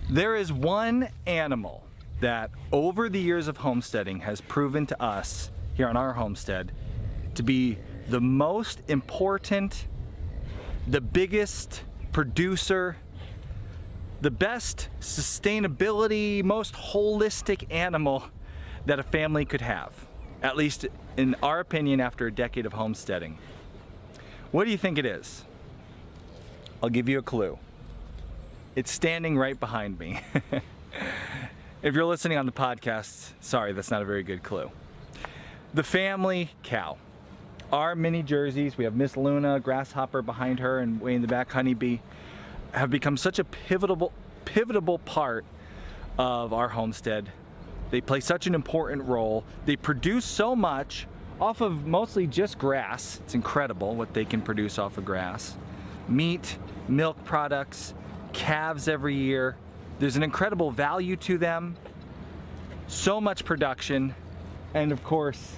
There is one animal that over the years of homesteading has proven to us here on our homestead to be the most important, the biggest producer, the best sustainability, most holistic animal that a family could have, at least in our opinion after a decade of homesteading. What do you think it is? I'll give you a clue. It's standing right behind me. If you're listening on the podcast, sorry, that's not a very good clue. The family cow. Our mini Jerseys, we have Miss Luna, Grasshopper behind her, and way in the back, Honeybee, have become such a pivotal part of our homestead. They play such an important role. They produce so much off of mostly just grass. It's incredible what they can produce off of grass. Meat, milk products, calves every year. There's an incredible value to them, so much production, and of course,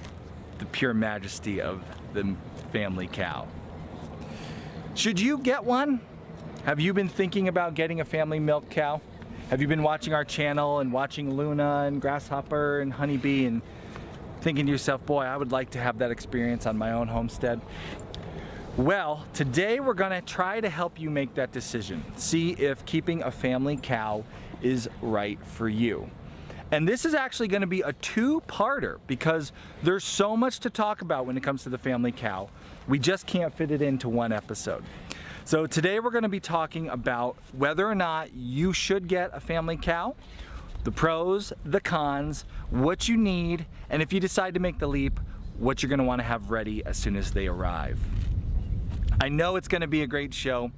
the pure majesty of the family cow. Should you get one? Have you been thinking about getting a family milk cow? Have you been watching our channel and watching Luna and Grasshopper and Honeybee and thinking to yourself, boy, I would like to have that experience on my own homestead? Well, today we're gonna try to help you make that decision. See if keeping a family cow is right for you. And this is actually gonna be a two-parter because there's so much to talk about when it comes to the family cow. We just can't fit it into one episode. So today we're gonna be talking about whether or not you should get a family cow, the pros, the cons, what you need, and if you decide to make the leap, what you're gonna wanna have ready as soon as they arrive. I know it's gonna be a great show.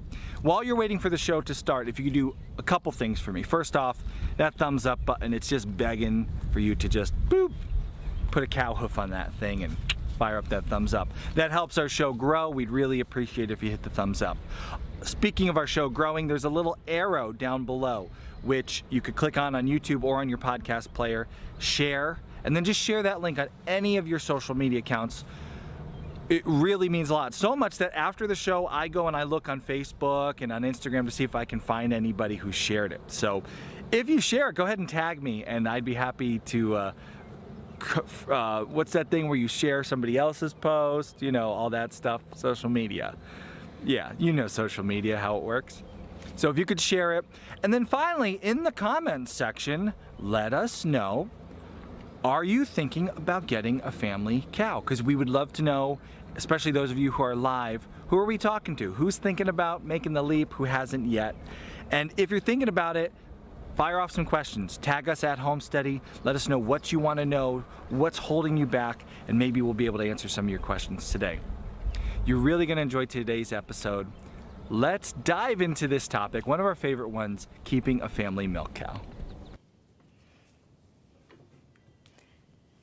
While you're waiting for the show to start, if you could do a couple things for me. First off, that thumbs up button, it's just begging for you to just boop, put a cow hoof on that thing and fire up that thumbs up. That helps our show grow. We'd really appreciate it if you hit the thumbs up. Speaking of our show growing, there's a little arrow down below, which you could click on YouTube or on your podcast player, share, and then just share that link on any of your social media accounts. It really means a lot. So much that after the show, I go and I look on Facebook and on Instagram to see if I can find anybody who shared it. So if you share it, go ahead and tag me and I'd be happy to, what's that thing where you share somebody else's post, you know, all that stuff, social media. Yeah, you know social media, how it works. So if you could share it. And then finally, in the comments section, let us know, are you thinking about getting a family cow? Because we would love to know, especially those of you who are live, who are we talking to? Who's thinking about making the leap, who hasn't yet? And if you're thinking about it, fire off some questions. Tag us at Homesteady. Let us know what you want to know, what's holding you back, and maybe we'll be able to answer some of your questions today. You're really going to enjoy today's episode. Let's dive into this topic, one of our favorite ones, keeping a family milk cow.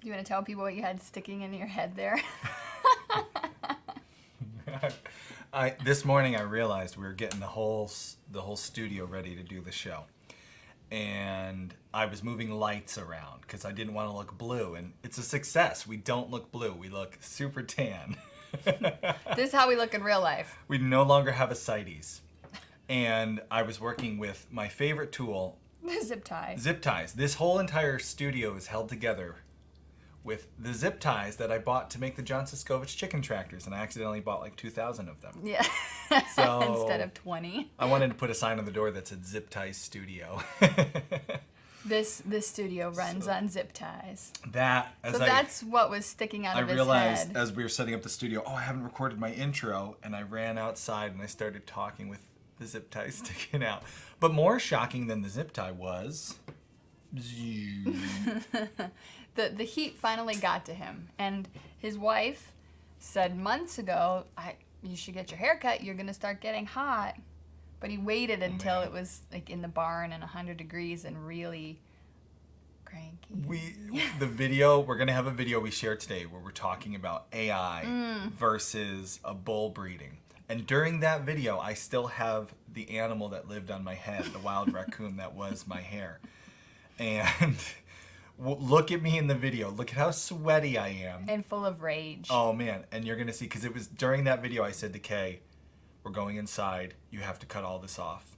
You want to tell people what you had sticking in your head there? This morning I realized we were getting the whole studio ready to do the show. And I was moving lights around because I didn't want to look blue. And it's a success. We don't look blue. We look super tan. This is how we look in real life. We no longer have ascites. And I was working with my favorite tool. The zip tie. Zip ties. This whole entire studio is held together with the zip ties that I bought to make the John Siskovich chicken tractors, and I accidentally bought like 2,000 of them. Yeah. So instead of 20. I wanted to put a sign on the door that said Zip Ties Studio. This studio runs on zip ties. That's what was sticking out of his head. I realized as we were setting up the studio, I haven't recorded my intro, and I ran outside and I started talking with the zip tie sticking out. But more shocking than the zip tie was... The heat finally got to him, and his wife said months ago, you should get your hair cut, you're gonna start getting hot. But he waited until it was like in the barn and 100 degrees and really cranky. We're gonna have a video we share today where we're talking about AI versus a bull breeding. And during that video, I still have the animal that lived on my head, the wild raccoon that was my hair. And look at me in the video. Look at how sweaty I am. And full of rage. Oh, man. And you're going to see, because it was during that video I said to Kay, we're going inside. You have to cut all this off.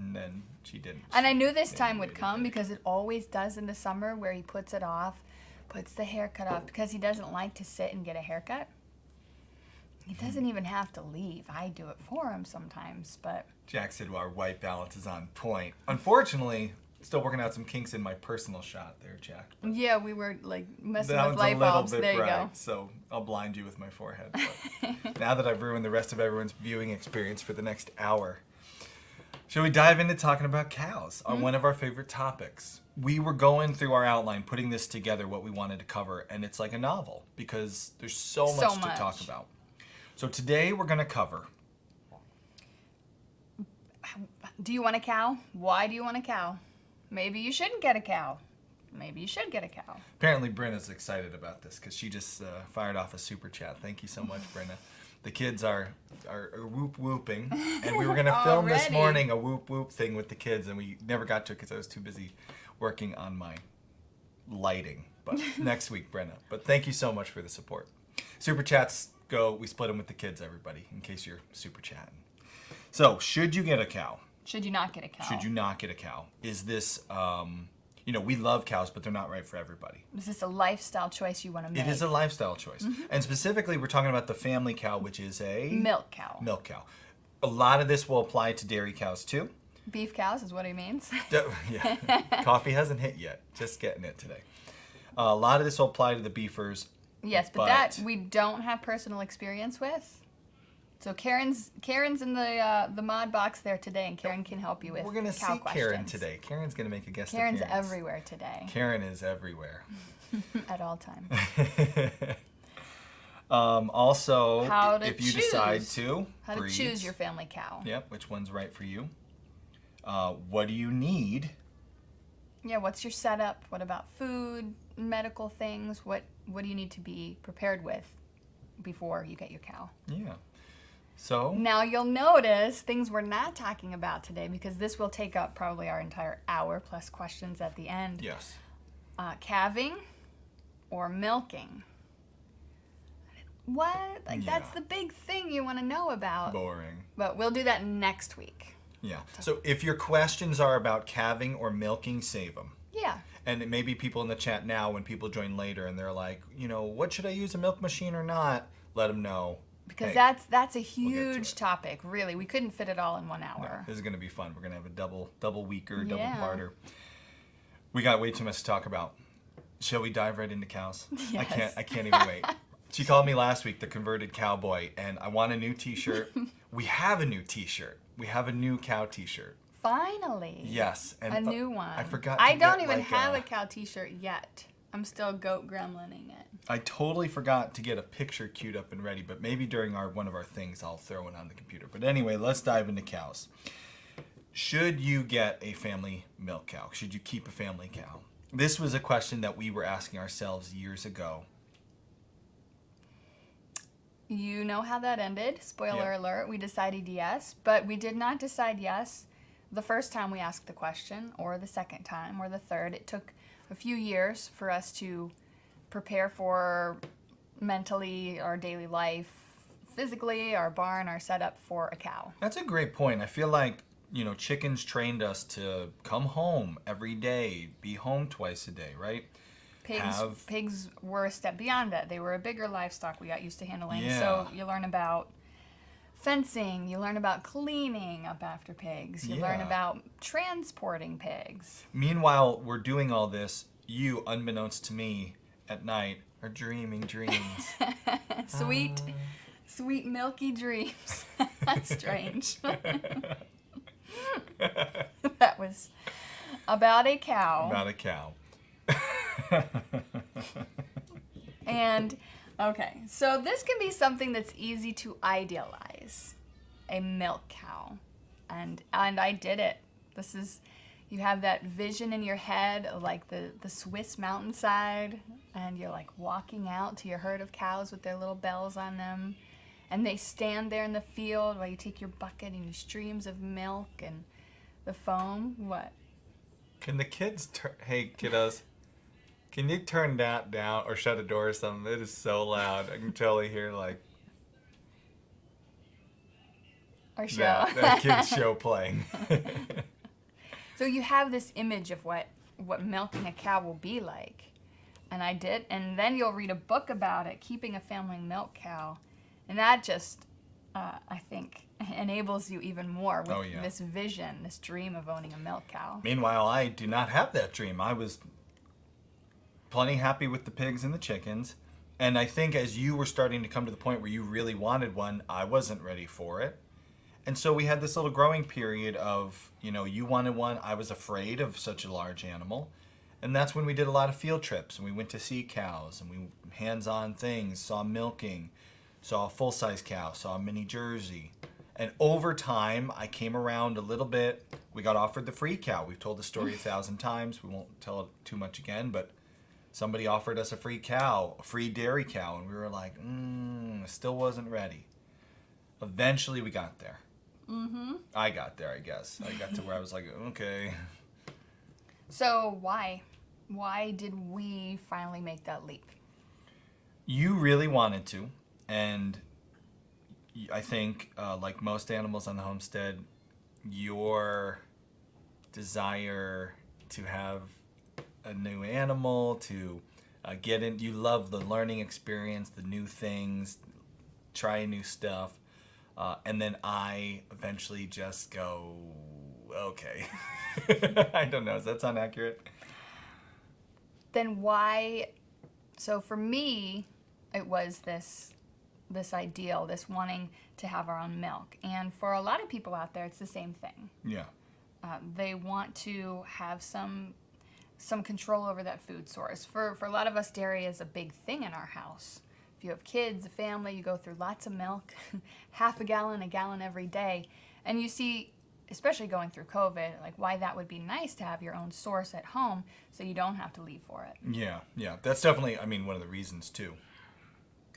and then she didn't. And I knew this time would come because it always does in the summer where he puts it off, puts the haircut off because he doesn't like to sit and get a haircut. He doesn't even have to leave. I do it for him sometimes, but... Jack said, well, our white balance is on point. Unfortunately, still working out some kinks in my personal shot there, Jack. Yeah, we were like messing That with one's a light little bulbs. bit There you bright, go. so I'll blind you with my forehead. But now that I've ruined the rest of everyone's viewing experience for the next hour, shall we dive into talking about cows, on one of our favorite topics? We were going through our outline, putting this together, what we wanted to cover, and it's like a novel because there's so much to talk about. So today we're going to cover... Do you want a cow? Why do you want a cow? Maybe you shouldn't get a cow. Maybe you should get a cow. Apparently Brenna's excited about this because she just fired off a super chat. Thank you so much, Brenna. The kids are whooping, and we were going to film this morning a whoop thing with the kids, and we never got to it because I was too busy working on my lighting. But next week, Brenna. But thank you so much for the support. Super chats go, we split them with the kids, everybody, in case you're super chatting. So, should you get a cow? Should you not get a cow? Should you not get a cow? Is this, you know, we love cows, but they're not right for everybody. Is this a lifestyle choice you want to make? It is a lifestyle choice. And specifically, we're talking about the family cow, which is a... Milk cow. Milk cow. A lot of this will apply to dairy cows, too. Beef cows is what he means. Yeah. Coffee hasn't hit yet. Just getting it today. A lot of this will apply to the beefers. Yes, but that we don't have personal experience with. So Karen's in the mod box there today, and Karen can help you with We're going to cow see questions. Karen today. Karen's going to make a guest Karen's appearance. everywhere today. Karen is everywhere. At all times. Also, How to if you choose. decide to How to choose your family cow. Yep, which one's right for you. What do you need? Yeah, what's your setup? What about food, medical things? What do you need to be prepared with before you get your cow? Yeah. So now you'll notice things we're not talking about today because this will take up probably our entire hour plus questions at the end. Yes. Calving or milking? What? Like that's the big thing you want to know about. Boring. But we'll do that next week. Yeah. So if your questions are about calving or milking, save them. Yeah. And it may be people in the chat now when people join later and they're like, you know, what should I use, a milk machine or not? Let them know. Because hey, that's a huge topic, really. We couldn't fit it all in 1 hour. No, this is going to be fun. We're going to have a double weeker, double parter. We got way too much to talk about. Shall we dive right into cows? Yes. I can't even wait. She called me last week the converted cowboy, and I want a new t-shirt. We have a new t-shirt. We have a new cow t-shirt. Finally. Yes. And a new one. I forgot I don't even have a cow t-shirt yet. I'm still goat gremlining it. I totally forgot to get a picture queued up and ready, but maybe during one of our things I'll throw it on the computer. But anyway, let's dive into cows. Should you get a family milk cow? Should you keep a family cow? This was a question that we were asking ourselves years ago. You know how that ended. Spoiler alert, we decided yes, but we did not decide yes the first time we asked the question, or the second time, or the third. It took a few years for us to prepare for mentally our daily life, physically, our barn, our setup for a cow. That's a great point. I feel like, you know, chickens trained us to come home every day, be home twice a day, right? Pigs were a step beyond that. They were a bigger livestock we got used to handling. Yeah. So you learn about fencing, you learn about cleaning up after pigs, you learn about transporting pigs. Meanwhile, we're doing all this, you, unbeknownst to me, at night, are dreaming dreams. Sweet milky dreams. That's strange. That was about a cow. About a cow. And, okay, so this can be something that's easy to idealize, a milk cow. And I did it. This is, you have that vision in your head of like the Swiss mountainside, and you're like walking out to your herd of cows with their little bells on them, and they stand there in the field while you take your bucket and your streams of milk and the foam. What? Can the kids hey kiddos, can you turn that down or shut a door or something? It is so loud. I can totally hear like. Our show. that kids show playing. So you have this image of what milking a cow will be like. And I did. And then you'll read a book about it, keeping a family milk cow. And that just, I think, enables you even more with this vision, this dream of owning a milk cow. Meanwhile, I do not have that dream. I was plenty happy with the pigs and the chickens. And I think as you were starting to come to the point where you really wanted one, I wasn't ready for it. And so we had this little growing period of, you wanted one. I was afraid of such a large animal. And that's when we did a lot of field trips. And we went to see cows and we hands-on things, saw milking, saw a full-size cow, saw a mini Jersey. And over time, I came around a little bit. We got offered the free cow. We've told the story 1,000 times. We won't tell it too much again, but somebody offered us a free cow, a free dairy cow. And we were like, still wasn't ready. Eventually, we got there. Mm-hmm. I got there, I guess. I got to where I was like, okay. So why? Why did we finally make that leap? You really wanted to, and I think, like most animals on the homestead, your desire to have a new animal, to get in, you love the learning experience, the new things, trying new stuff. And then I eventually just go, okay. I don't know. Does that sound accurate? Then why? So for me, it was this ideal, this wanting to have our own milk. And for a lot of people out there, it's the same thing. Yeah. They want to have some control over that food source. For a lot of us, dairy is a big thing in our house. If you have kids, a family, you go through lots of milk, half a gallon every day. And you see, especially going through COVID, like why that would be nice to have your own source at home so you don't have to leave for it. Yeah. That's definitely, one of the reasons too.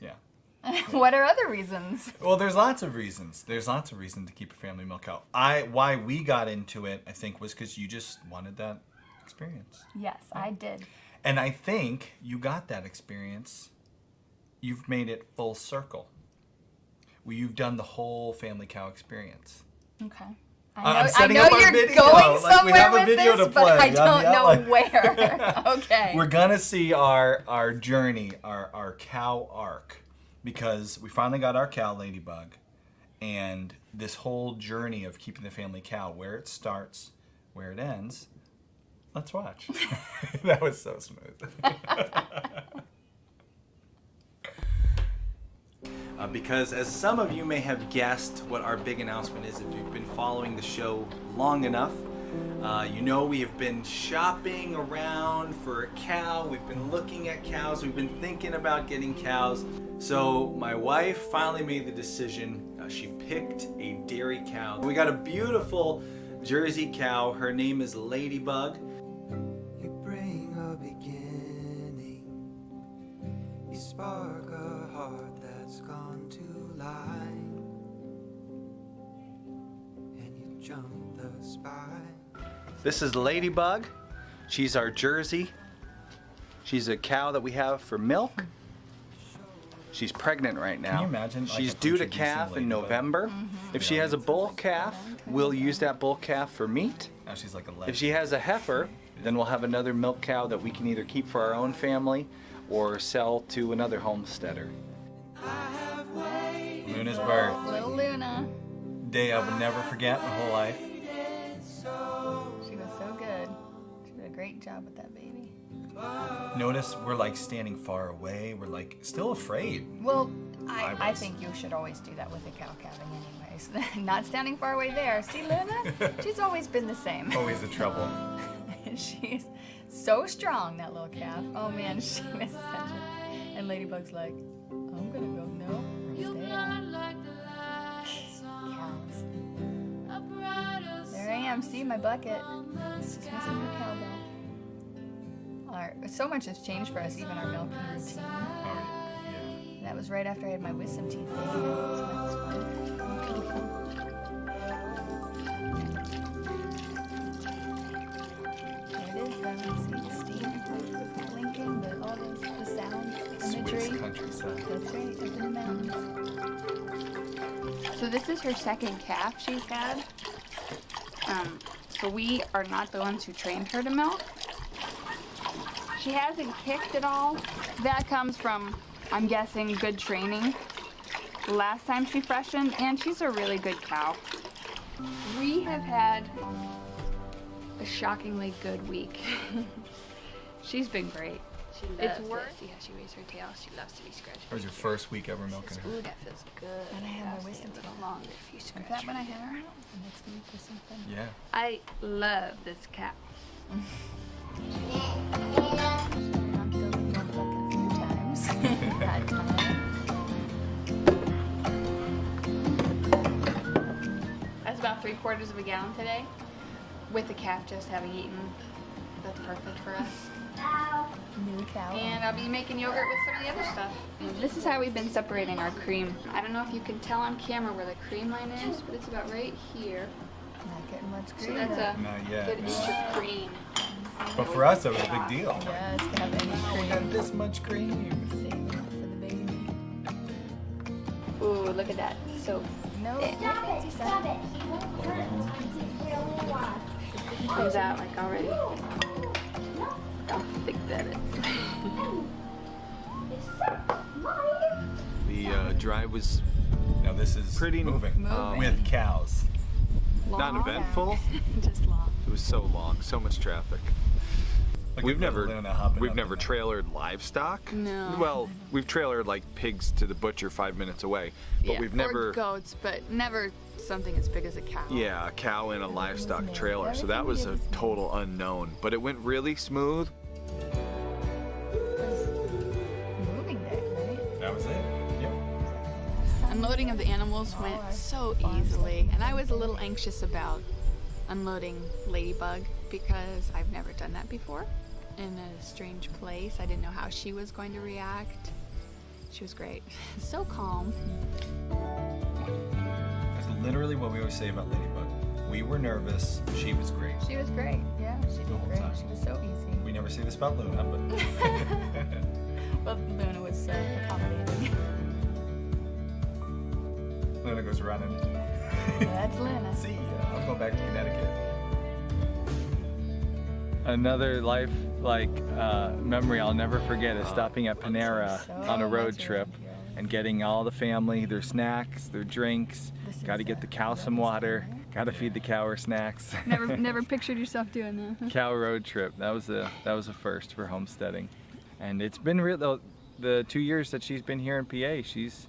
Yeah. What are other reasons? Well, there's lots of reasons. There's lots of reasons to keep a family milk cow. Why we got into it, I think, was because you just wanted that experience. Yes, I did. And I think you got that experience. You've made it full circle. You've done the whole family cow experience. Okay. I'm setting up our you're video. going Like, somewhere we have a with video this, to play but I on don't the know outline. where. Okay. We're gonna see our journey, our cow arc, because we finally got our cow, Ladybug, and this whole journey of keeping the family cow, where it starts, where it ends. Let's watch. That was so smooth. Because as some of you may have guessed what our big announcement is, if you've been following the show long enough, we have been shopping around for a cow. We've been looking at cows. We've been thinking about getting cows. So my wife finally made the decision. She picked a dairy cow. We got a beautiful Jersey cow. Her name is Ladybug. You bring a beginning. You spark a heart that's gone to life, and you jump the spine. This is Ladybug. She's our Jersey. She's a cow that we have for milk. She's pregnant right now. Can you imagine? She's due to calf in November. If she has a bull calf, we'll use that bull calf for meat. Now she's like a legend. If she has a heifer, then we'll have another milk cow that we can either keep for our own family or sell to another homesteader. Luna's birth. Little Luna. Day I will never forget my whole life. She was so good. She did a great job with that baby. Notice we're like standing far away. We're like still afraid. Well, I think you should always do that with a cow calving anyways. Not standing far away there. See Luna? She's always been the same. Always the trouble. She's so strong, that little calf. Oh man, she was such a... And Ladybug's like, I'm gonna go, no, cows. There I am, see my bucket. It's just missing her cowbell. So much has changed for us, even our milking routine. That was right after I had my wisdom teeth taken out, so that was fun. There it is, then. See the steam blinking, all the sounds, imagery. Swiss countryside. That's right, up in the mountains. So So this is her second calf she's had. So we are not the ones who trained her to milk. She hasn't kicked at all. That comes from, I'm guessing, good training. The last time she freshened, and she's a really good cow. We have had a shockingly good week. She's been great. She It's loves worth. it. See how she waves her tail? She loves to be scratched. That was your first week ever milking her. Ooh, that feels good. And I have my wisdom a teeth. little longer if you scratch. that when I her have tail. her next week or something? Yeah. I love this cow. That time. That's about 3/4 of a gallon today, with the calf just having eaten. That's perfect for us. New cow. And I'll be making yogurt with some of the other stuff. This is how we've been separating our cream. I don't know if you can tell on camera where the cream line is, but it's about right here. Not getting much So cream. that's a Not yet. good no. inch of cream. But for us, that was a big deal. Yes, to have any Oh, we cream. got this much cream. Save it for the baby. Ooh, look at that. So No, thick. no fancy stuff. Comes out like already. How thick that is. The drive was Now this is Pretty moving with cows. not eventful. Just long. It was so long, so much traffic. Look We've at never little Luna hopping we've up never in there. trailered livestock. No. Well, we've trailered like pigs to the butcher 5 minutes away, but we've never. Or goats, but never something as big as a cow. Yeah, a cow in a livestock trailer. So that was a total unknown, but it went really smooth. Moving day, right? That was it. Yep. Unloading of the animals went so easily, and I was a little anxious about unloading Ladybug because I've never done that before in a strange place. I didn't know how she was going to react. She was great. So calm. That's literally what we always say about Ladybug. We were nervous. She was great. She was great. Yeah, she The did whole great. time. She was so easy. We never say this about Luna, but Well, Luna was so accommodating. Luna goes running. That's Luna. See ya. I'm going back to Connecticut. Another life memory I'll never forget is stopping at Panera on a road trip and getting all the family their snacks, their drinks. Got to get the cow some water. Got to feed the cow her snacks. Never pictured yourself doing that. Cow road trip. That was a first for homesteading, and it's been real. The 2 years that she's been here in PA, she's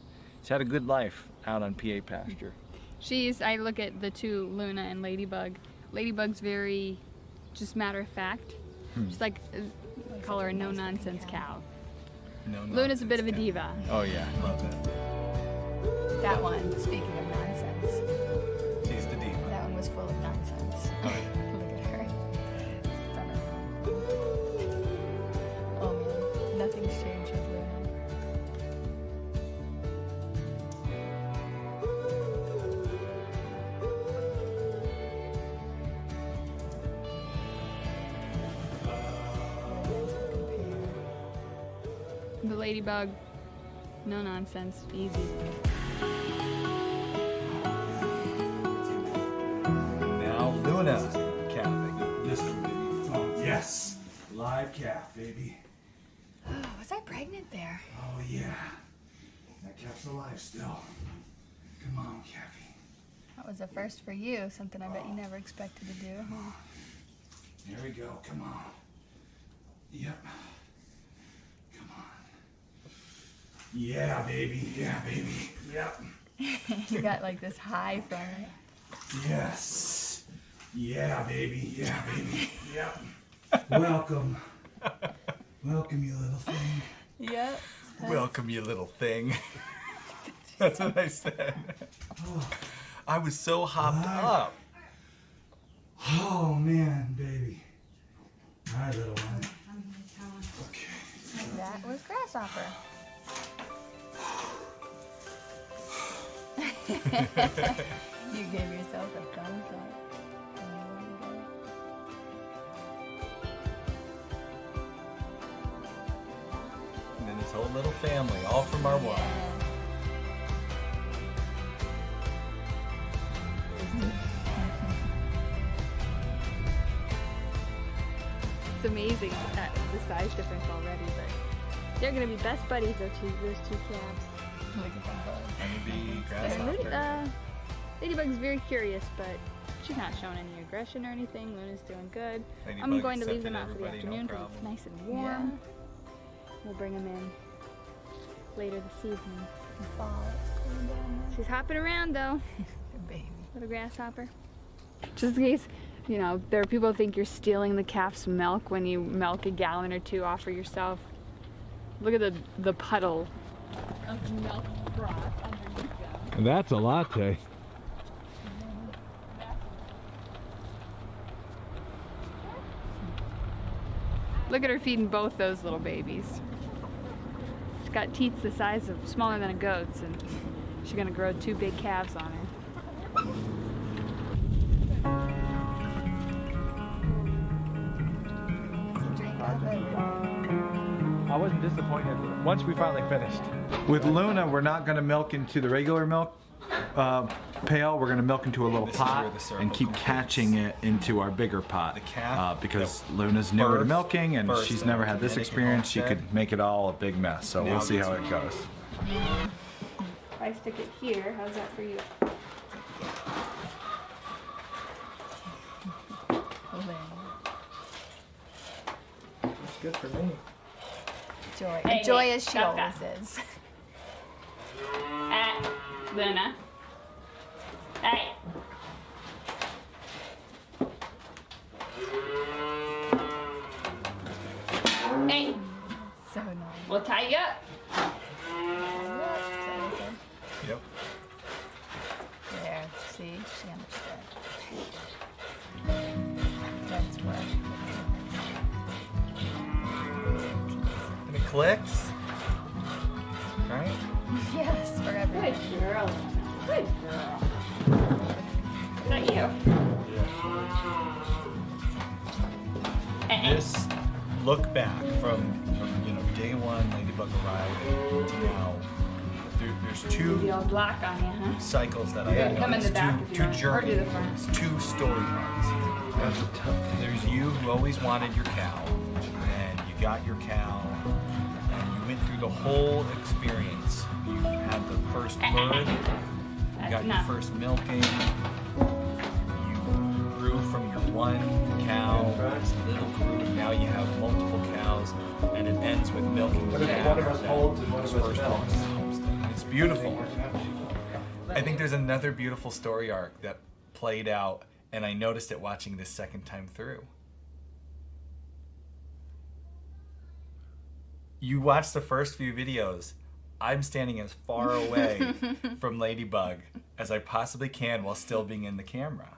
had a good life out on PA pasture. I look at the two, Luna and Ladybug. Ladybug's very just matter of fact. She's like, call her a no-nonsense cow. No Luna's a bit of a nonsense diva. Oh yeah. cow. Love that. That one, speaking of nonsense, She's the diva. that one was full of nonsense. Oh, yeah. Look at her. Stunner. Oh man, nothing's changed with Luna. The Ladybug, no nonsense, easy. Now Luna calving. Listen, baby. Oh, yes. Live calf, baby. Was I pregnant there? Oh, yeah. That calf's alive still. Come on, Cappy. That was a first for you, something I bet you never expected to do. Here we go. Come on. Yep. Come on. Yeah, baby. Yeah, baby. Yep. You got like this high from it. Yes. Yeah, baby. Yeah, baby. Yep. Welcome. Welcome, you little thing. Yep. Welcome, you little thing. That's what I said. I was so hopped up. Oh, man, baby. All right, little one. Okay. That was Grasshopper. You gave yourself a thumbs up. And then this whole little family, all from our wife. It's amazing at the size difference already, but they're gonna be best buddies, those two calves. Look at them both. Honeybee, And grasshopper. Ladybug's very curious, but she's not showing any aggression or anything. Luna's doing good. I'm Ladybug going to leave them accepted out for the everybody, no afternoon because it's problem. nice and warm. We'll bring them in later this evening. She's hopping around though. Good baby. Little grasshopper. Just in case, you know, there are people who think you're stealing the calf's milk when you milk a gallon or two off for yourself. Look at the puddle of milk broth underneath them. That's a latte. Look at her feeding both those little babies. She's got teats the size of smaller than a goat's, and she's gonna grow 2 big calves on her. I wasn't disappointed once we finally finished. With Luna, we're not going to milk into the regular milk pail. We're going to milk into a little pot and keep catching it into our bigger pot. Because Luna's newer to milking and she's never had this experience. She could make it all a big mess. So we'll see how it goes. If I stick it here, how's that for you? It's good for me. Joy. Hey, Joy hey, as she stop always that. is. Luna. Hey. Hey. So nice. We'll tie you up. Yep. There. See? She understood. That's what. And it clicks. Right? Yes, for everyone. Good girl. Good girl. Is that you? This look back from day one, Ladybug arrived to now. There's The two old block on you, huh? cycles that I Yeah, come in the noticed. back if you Two want. Or do the journeys, front. two story arcs. There's you who always wanted your cow, and you got your cow, and you went through the whole experience. You had the first birth, you got enough. your first milking, you grew from your one cow, this little group, now you have multiple cows, and it ends with milking the calf. One of us holds and one of us First milks. homestead. It's beautiful. I think there's another beautiful story arc that played out, and I noticed it watching this second time through. You watch the first few videos, I'm standing as far away from Ladybug as I possibly can while still being in the camera.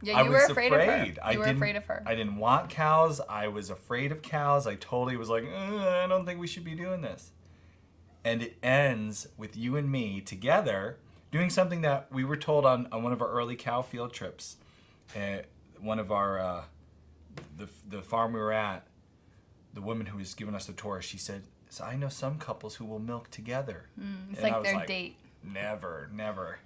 Yeah, I you were was afraid of her. I You were didn't- afraid of her. I didn't want cows. I was afraid of cows. I totally was like, I don't think we should be doing this. And it ends with you and me together doing something that we were told on one of our early cow field trips. One of our, the farm we were at, the woman who was giving us the tour, she said, so I know some couples who will milk together. It's And I like was their date. Never, never.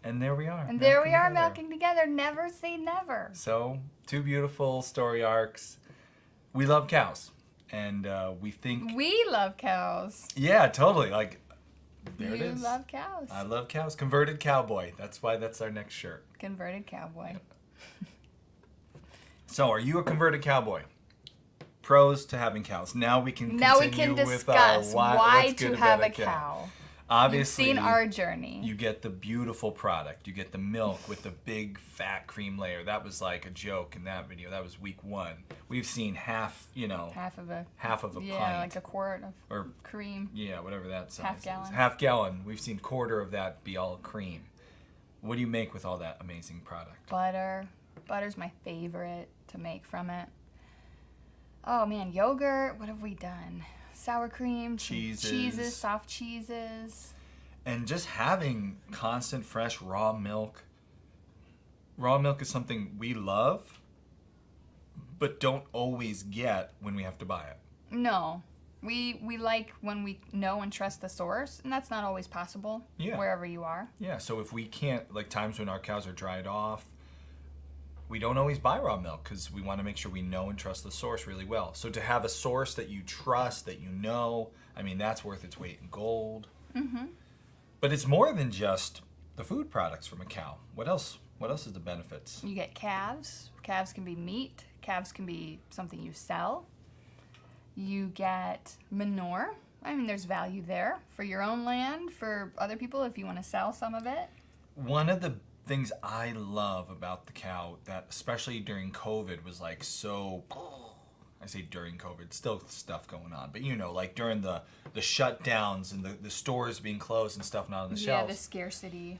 And there we are. And there we are together. milking together. Never say never. So, two beautiful story arcs. We love cows. And we think... We love cows. Yeah, totally. Like, there it You is. love cows. I love cows. Converted cowboy. That's why that's our next shirt. Converted cowboy. So, are you a converted cowboy? Pros to having cows. Now we can Now we continue can with, discuss why why what's good to have about a cow. Obviously, You've seen our journey. you get the beautiful product. You get the milk with the big fat cream layer. That was like a joke in that video. That was week 1. We've seen half half of a pint. like a quart of Or cream. yeah, whatever that size Half gallon. is. Half gallon. We've seen quarter of that be all cream. What do you make with all that amazing product? Butter. Butter's my favorite to make from it. Oh man, yogurt. What have we done? Sour cream, some cheeses, soft cheeses. And just having constant fresh raw milk. Raw milk is something we love, but don't always get when we have to buy it. No. We like when we know and trust the source, and that's not always possible Yeah. wherever you are. Yeah, so if we can't, like times when our cows are dried off, we don't always buy raw milk because we want to make sure we know and trust the source really well. So to have a source that you trust, that you know, I mean, that's worth its weight in gold. Mm-hmm. But it's more than just the food products from a cow. What else? What else is the benefits? You get calves. Calves can be meat. Calves can be something you sell. You get manure. I mean, there's value there for your own land, for other people if you want to sell some of it. One of the things I love about the cow, that especially during COVID was like so, I say during COVID, still stuff going on, but you know, like during the shutdowns and the stores being closed and stuff not on the shelves. Yeah, the scarcity.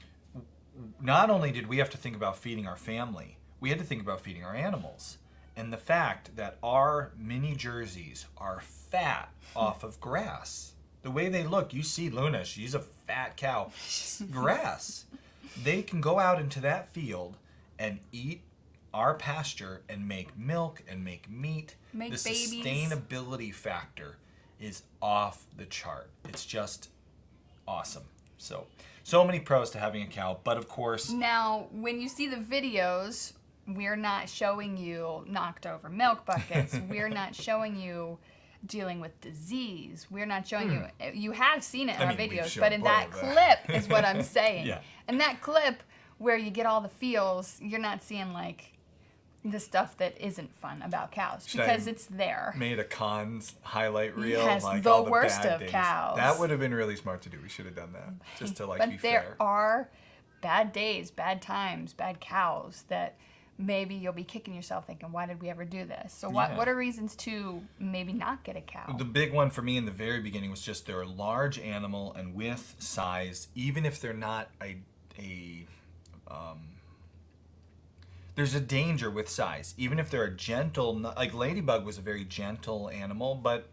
Not only did we have to think about feeding our family, we had to think about feeding our animals. And the fact that our mini Jerseys are fat off of grass. The way they look, you see Luna, she's a fat cow. Grass. They can go out into that field and eat our pasture and make milk and make meat. Make the babies. Sustainability factor is off the chart. It's just awesome. So many pros to having a cow, but of course... Now, when you see the videos, we're not showing you knocked over milk buckets. We're not showing you dealing with disease. We're not showing you... You have seen it in our videos, but in that clip is what I'm saying. Yeah. In that clip where you get all the feels, you're not seeing, like, the stuff that isn't fun about cows because it's there. Made a cons highlight reel, Yes, like the all the worst bad of days. cows. That would have been really smart to do. We should have done that, just to like be But there fair. are bad days, bad times, bad cows that maybe you'll be kicking yourself thinking, why did we ever do this? So Yeah. what are reasons to maybe not get a cow? The big one for me in the very beginning was just they're a large animal, and with size, even if they're not there's a danger with size. Even if they're a gentle, like Ladybug was a very gentle animal, but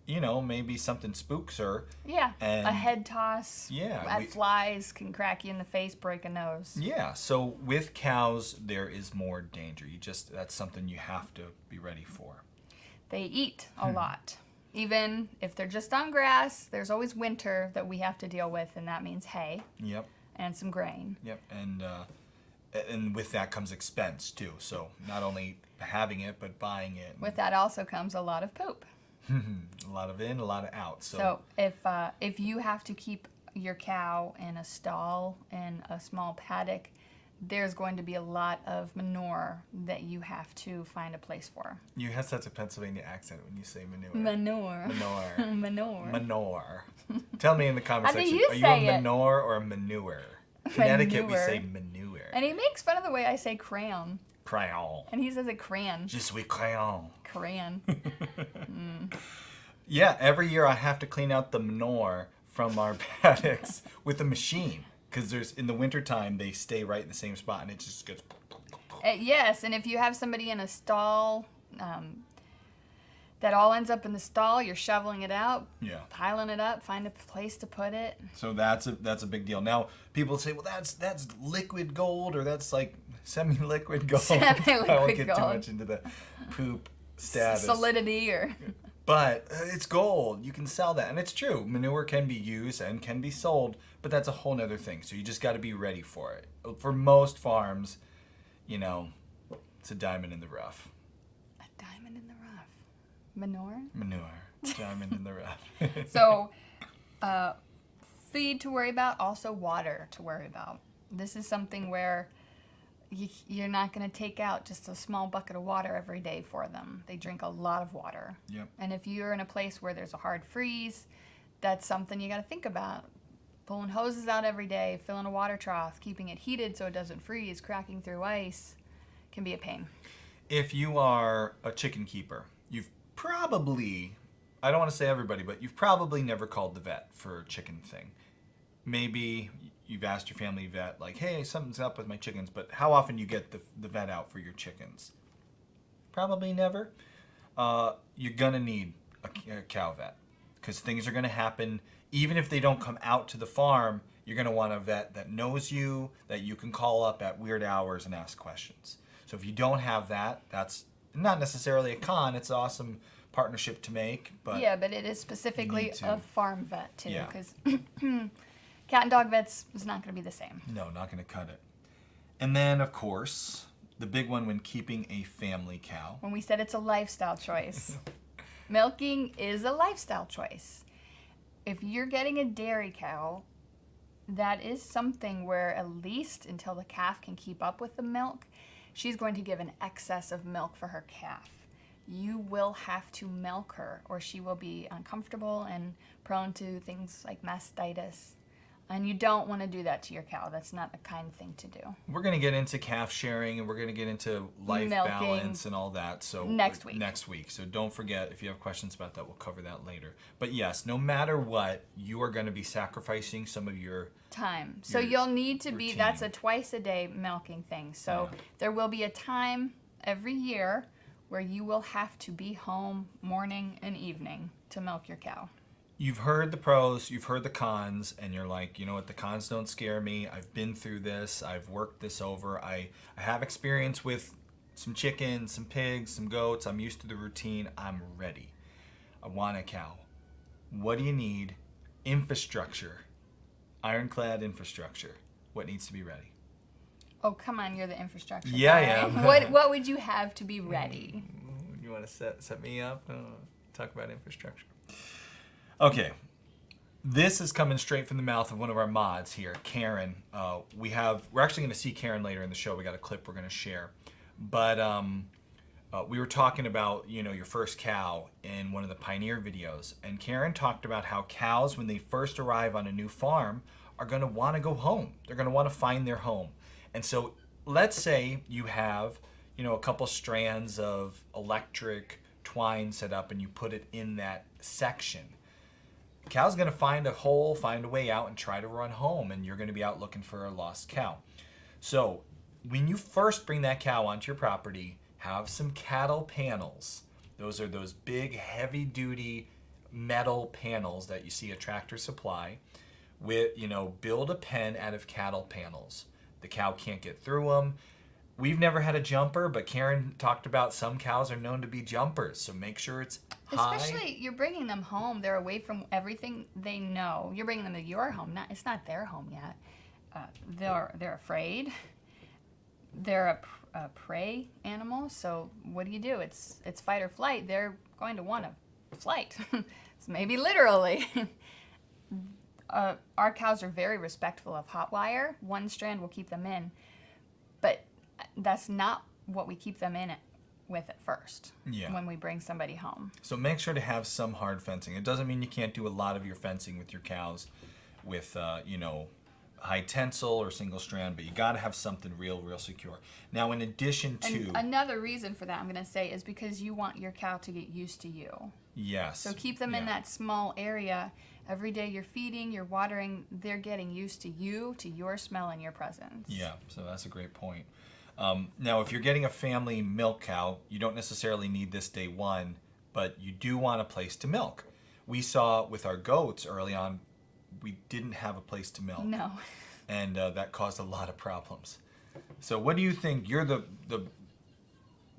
you know, maybe something spooks her. Yeah, And a head toss yeah, at flies can crack you in the face, break a nose. Yeah, so with cows, there is more danger. That's something you have to be ready for. They eat a lot. Even if they're just on grass, there's always winter that we have to deal with, and that means hay Yep, and some grain. yep, and with that comes expense too. So not only having it, but buying it. With that also comes a lot of poop. A lot of in, a lot of out. So if you have to keep your cow in a stall in a small paddock, there's going to be a lot of manure that you have to find a place for. You have such a Pennsylvania accent when you say manure. Manure. Manure. Manure. Manure. Tell me in the comment How do section, you are you say a it? manure or a manure? Connecticut, we Manure. say manure. And he makes fun of the way I say crayon. Crayon. And he says it crayon. Je suis crayon. Crayon. Yeah, every year I have to clean out the manure from our paddocks with a machine. Because in the wintertime, they stay right in the same spot and it just goes... Yes, and if you have somebody in a stall, that all ends up in the stall, you're shoveling it out, Yeah. piling it up, find a place to put it. So that's a big deal. Now, people say, well, that's liquid gold or that's like semi-liquid gold. Semi-liquid I won't get too gold. much into the poop status. Solidity or... But it's gold. You can sell that. And it's true. Manure can be used and can be sold, but that's a whole nother thing. So you just got to be ready for it. For most farms, you know, it's a diamond in the rough. A diamond in the rough. Manure? Manure. Diamond in the rough. So, feed to worry about, also water to worry about. This is something where you're not going to take out just a small bucket of water every day for them. They drink a lot of water. Yep. And if you're in a place where there's a hard freeze, that's something you got to think about. Pulling hoses out every day, filling a water trough, keeping it heated so it doesn't freeze, cracking through ice can be a pain. If you are a chicken keeper, you've probably, I don't want to say everybody, but you've probably never called the vet for a chicken thing. Maybe you've asked your family vet, like, hey, something's up with my chickens, but how often you get the vet out for your chickens? Probably never. You're going to need a cow vet because things are going to happen. Even if they don't come out to the farm, you're going to want a vet that knows you, that you can call up at weird hours and ask questions. So if you don't have that, that's not necessarily a con. It's an awesome partnership to make. But yeah, but it is specifically need to. a farm vet too, Yeah. because cat and dog vets is not going to be the same. No, not going to cut it. And then, of course, the big one when keeping a family cow. When we said it's a lifestyle choice. Milking is a lifestyle choice. If you're getting a dairy cow, that is something where at least until the calf can keep up with the milk, she's going to give an excess of milk for her calf. You will have to milk her or she will be uncomfortable and prone to things like mastitis. And you don't want to do that to your cow. That's not a kind thing to do. We're going to get into calf sharing and we're going to get into life Milking. balance and all that. So Next week. Next week. So don't forget, if you have questions about that, we'll cover that later. But yes, no matter what, you are going to be sacrificing some of your time. So your you'll need to be, routine. that's a twice a day milking thing. So there will be a time every year where you will have to be home morning and evening to milk your cow. You've heard the pros, you've heard the cons, and you're like, you know what, the cons don't scare me. I've been through this. I've worked this over. I have experience with some chickens, some pigs, some goats. I'm used to the routine. I'm ready. I want a cow. What do you need? Infrastructure. Ironclad infrastructure. What needs to be ready? Oh, come on, you're the infrastructure Yeah, I guy. am. What would you have to be ready? You want to set me up? Talk about infrastructure. Okay, this is coming straight from the mouth of one of our mods here, Karen. We're actually going to see Karen later in the show. We got a clip we're going to share, but we were talking about your first cow in one of the Pioneer videos, and Karen talked about how cows, when they first arrive on a new farm, are going to want to go home. They're going to want to find their home, and so let's say you have a couple strands of electric twine set up, and you put it in that section. Cow's going to find a hole, find a way out, and try to run home, and you're going to be out looking for a lost cow. So when you first bring that cow onto your property, have some cattle panels. Those are those big, heavy-duty metal panels that you see at Tractor Supply. With build a pen out of cattle panels. The cow can't get through them. We've never had a jumper, but Karen talked about some cows are known to be jumpers, so make sure it's high. Especially, you're bringing them home. They're away from everything they know. You're bringing them to your home. It's not their home yet. They're afraid. They're a prey animal. So what do? It's fight or flight. They're going to want to flight. Maybe literally. Our cows are very respectful of hot wire. One strand will keep them in, but that's not what we keep them in with at first. Yeah. When we bring somebody home. So make sure to have some hard fencing. It doesn't mean you can't do a lot of your fencing with your cows with high tensile or single strand, but you got to have something real secure. Now, in addition to another reason for that, I'm going to say, is because you want your cow to get used to you. Yes. So keep them in that small area. Every day you're feeding, you're watering, they're getting used to you, to your smell and your presence. Yeah, so that's a great point. Now, if you're getting a family milk cow, you don't necessarily need this day one, but you do want a place to milk. We saw with our goats early on, we didn't have a place to milk. No. And that caused a lot of problems. So what do you think? You're the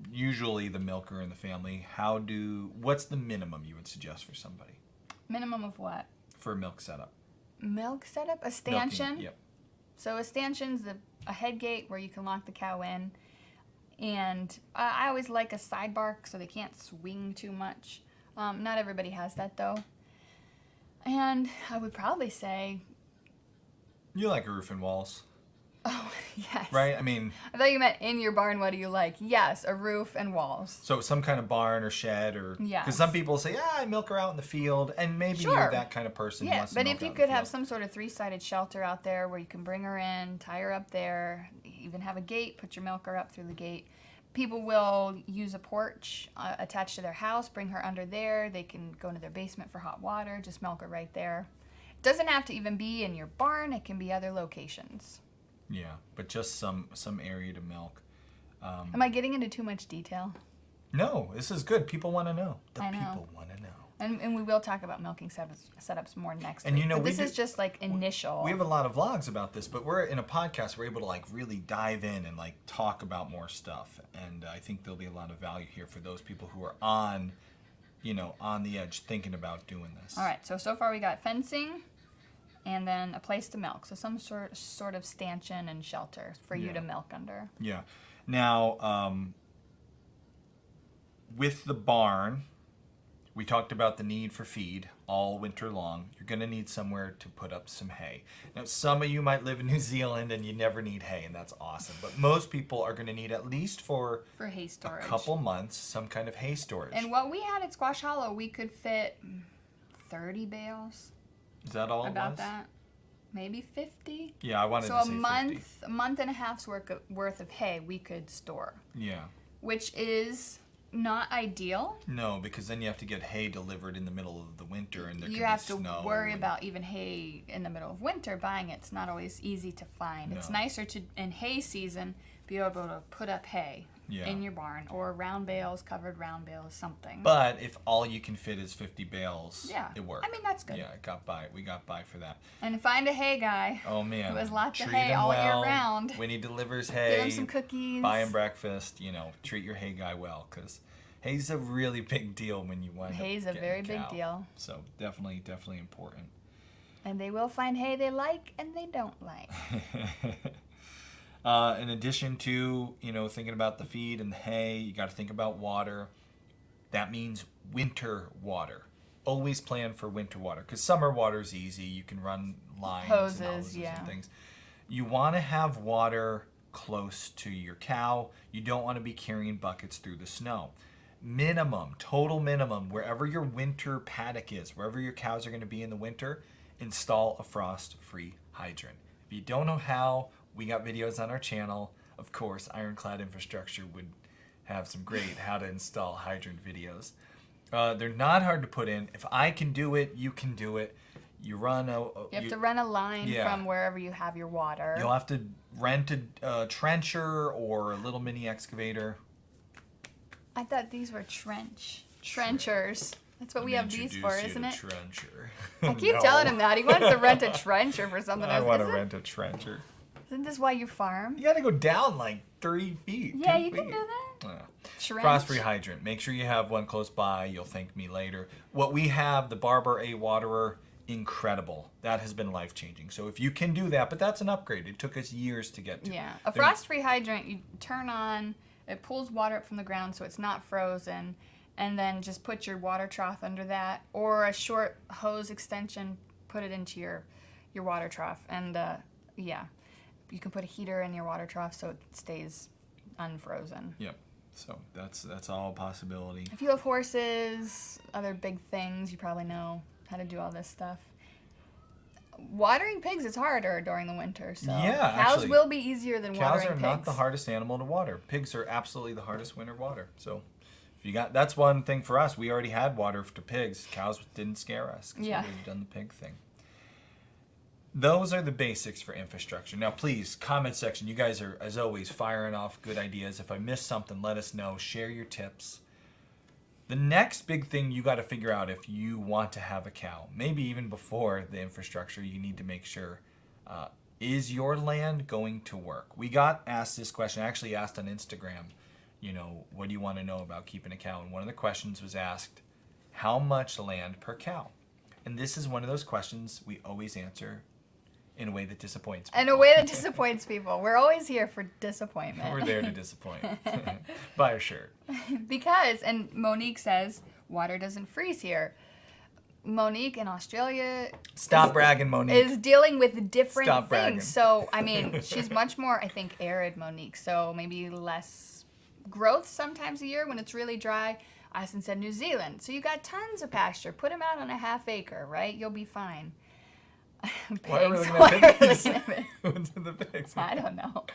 usually the milker in the family. What's the minimum you would suggest for somebody? Minimum of what? For a milk setup. Milk setup? A stanchion? Milking, yep. So a stanchion's a head gate where you can lock the cow in. And I always like a sidebar so they can't swing too much. Not everybody has that though. And I would probably say... You like a roof and walls. Oh, yes. Right? I mean... I thought you meant in your barn, what do you like? Yes, a roof and walls. So some kind of barn or shed or... Yes. Because some people say, I milk her out in the field. And maybe you're that kind of person who Yeah, wants to but milk if you out in could the have field. some sort of three-sided shelter out there where you can bring her in, tie her up there, even have a gate, put your milker up through the gate. People will use a porch attached to their house, bring her under there. They can go into their basement for hot water, just milk her right there. It doesn't have to even be in your barn. It can be other locations. Yeah, but just some area to milk. Am I getting into too much detail? No, this is good. People want to know. I know. People want to know. And we will talk about milking setups more next And week. you know, but this we is just like initial. We have a lot of vlogs about this, but we're in a podcast. We're able to like really dive in and like talk about more stuff. And I think there'll be a lot of value here for those people who are on the edge thinking about doing this. All right. So far we got fencing, and then a place to milk. So some sort of stanchion and shelter for you to milk under. Yeah. Now, with the barn, we talked about the need for feed all winter long. You're going to need somewhere to put up some hay. Now, some of you might live in New Zealand and you never need hay, and that's awesome. But most people are going to need, at least for hay storage, a couple months, some kind of hay storage. And what we had at Squash Hollow, we could fit 30 bales. Is that all about it was? that? Maybe 50. Yeah, I wanted so to say 50. A month and a half's worth of hay we could store. Yeah. Which is not ideal. No, because then you have to get hay delivered in the middle of the winter, and there you can have be snow to worry about even hay in the middle of winter. Buying it's not always easy to find. No. It's nicer to in hay season be able to put up hay in your barn, or round bales, covered round bales, something. But if all you can fit is 50 bales, it works. I mean, that's good. Yeah, it got by. We got by for that. And find a hay guy. Oh man, who has lots of treat hay him all well. year round. When he delivers hay, give him some cookies, buy him breakfast. You know, treat your hay guy well, because hay's a really big deal when you wind up hay's a very big deal. So definitely important. And they will find hay they like and they don't like. In addition to, thinking about the feed and the hay, you got to think about water. That means winter water. Always plan for winter water, because summer water is easy. You can run lines hoses, and hoses and things. You want to have water close to your cow. You don't want to be carrying buckets through the snow. Total minimum, wherever your winter paddock is, wherever your cows are going to be in the winter, install a frost-free hydrant. If you don't know how, we got videos on our channel. Of course, Ironclad Infrastructure would have some great how to install hydrant videos. They're not hard to put in. If I can do it, you can do it. You have to run a line from wherever you have your water. You'll have to rent a trencher or a little mini excavator. I thought these were trenchers. That's what we have these for, isn't it? Trencher. I keep telling him that. He wants to rent a trencher for something else. I want to rent a trencher. Isn't this why you farm? You got to go down like 3 feet. Yeah, 2 you feet. can do that. Frost-free hydrant. Make sure you have one close by. You'll thank me later. What we have, the Barber A Waterer, incredible. That has been life-changing. So if you can do that, but that's an upgrade. It took us years to get to. Yeah, a frost-free hydrant, you turn on, it pulls water up from the ground so it's not frozen, and then just put your water trough under that, or a short hose extension, put it into your water trough, and you can put a heater in your water trough so it stays unfrozen. Yep. So that's all a possibility. If you have horses, other big things, you probably know how to do all this stuff. Watering pigs is harder during the winter, so cows will be easier than watering pigs. Cows are not the hardest animal to water. Pigs are absolutely the hardest winter water. So that's one thing for us. We already had water to pigs. Cows didn't scare us because we've done the pig thing. Those are the basics for infrastructure. Now, please, comment section. You guys are, as always, firing off good ideas. If I missed something, let us know. Share your tips. The next big thing you got to figure out if you want to have a cow, maybe even before the infrastructure, you need to make sure, is your land going to work? We got asked this question. I actually asked on Instagram, what do you want to know about keeping a cow? And one of the questions was asked, how much land per cow? And this is one of those questions we always answer in a way that disappoints people. In a way that disappoints people. We're always here for disappointment. We're there to disappoint. Buy a shirt. Because, and Monique says, water doesn't freeze here. Monique in Australia... Stop bragging, Monique. ...is dealing with different Stop things. bragging. So, I mean, she's much more, I think, arid, Monique. So maybe less growth sometimes a year when it's really dry. Austin said New Zealand. So you got tons of pasture. Put them out on a half acre, right? You'll be fine. Pigs. Why are we looking Why at are we pigs? looking at pigs? What's in the pigs? I don't know.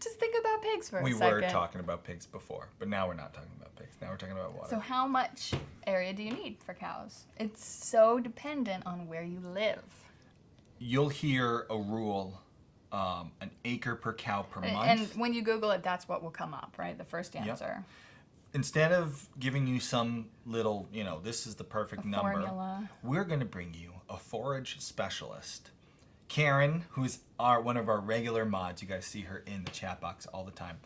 Just think about pigs for a second. We were talking about pigs before, but now we're not talking about pigs. Now we're talking about water. So how much area do you need for cows? It's so dependent on where you live. You'll hear a rule, an acre per cow per month. And when you Google it, that's what will come up, right? The first answer. Yep. Instead of giving you some little, this is the perfect number, formula. We're going to bring you a forage specialist. Karen, who's one of our regular mods, you guys see her in the chat box all the time.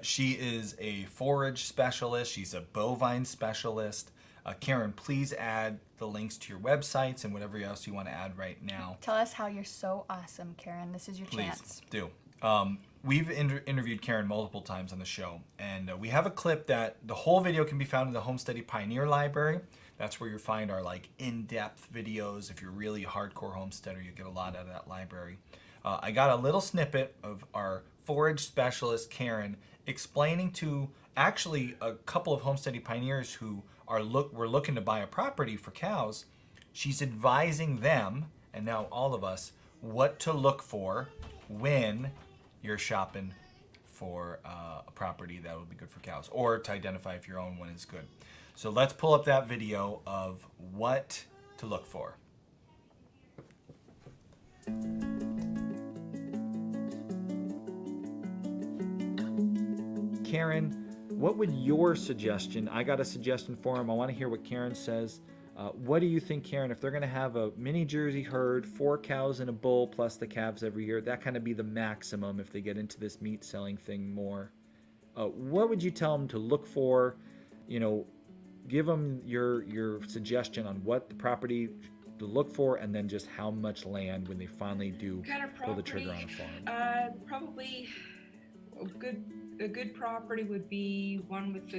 She is a forage specialist. She's a bovine specialist. Karen, please add the links to your websites and whatever else you want to add right now. Tell us how you're so awesome, Karen. This is your chance. Please do. we've interviewed Karen multiple times on the show, and we have a clip that the whole video can be found in the Homesteady Pioneer Library. That's where you'll find our like in-depth videos. If you're really a hardcore homesteader, you get a lot out of that library. I got a little snippet of our forage specialist, Karen, explaining to actually a couple of Homesteady pioneers who were looking to buy a property for cows. She's advising them, and now all of us, what to look for when you're shopping for a property that would be good for cows, or to identify if your own one is good. So let's pull up that video of what to look for. Karen, what would your suggestion? I got a suggestion for him. I want to hear what Karen says. What do you think, Karen, if they're going to have a mini Jersey herd, 4 cows and a bull plus the calves every year, that kind of be the maximum if they get into this meat selling thing more? What would you tell them to look for? You know, give them your suggestion on what the property to look for, and then just how much land when they finally do pull the trigger on a farm. Probably a good property would be one with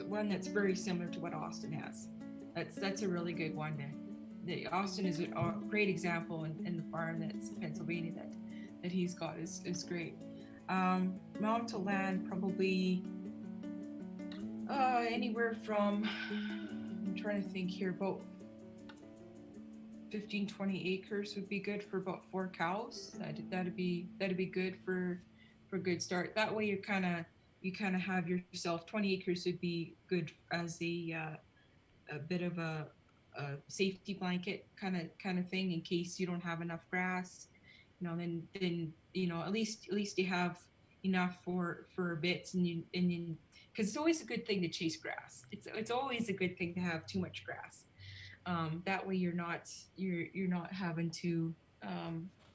one that's very similar to what Austin has. That's a really good one. Austin is a great example, in the farm that's in Pennsylvania that he's got is great. Amount of land, probably anywhere from, I'm trying to think here, about 15-20 acres would be good for about 4 cows. That'd be good for a good start. That way you kind of have yourself 20 acres would be good as a bit of a safety blanket kind of thing in case you don't have enough grass. You know, then you know, at least you have enough for a bit, and because it's always a good thing to chase grass. It's always a good thing to have too much grass. That way you're not having to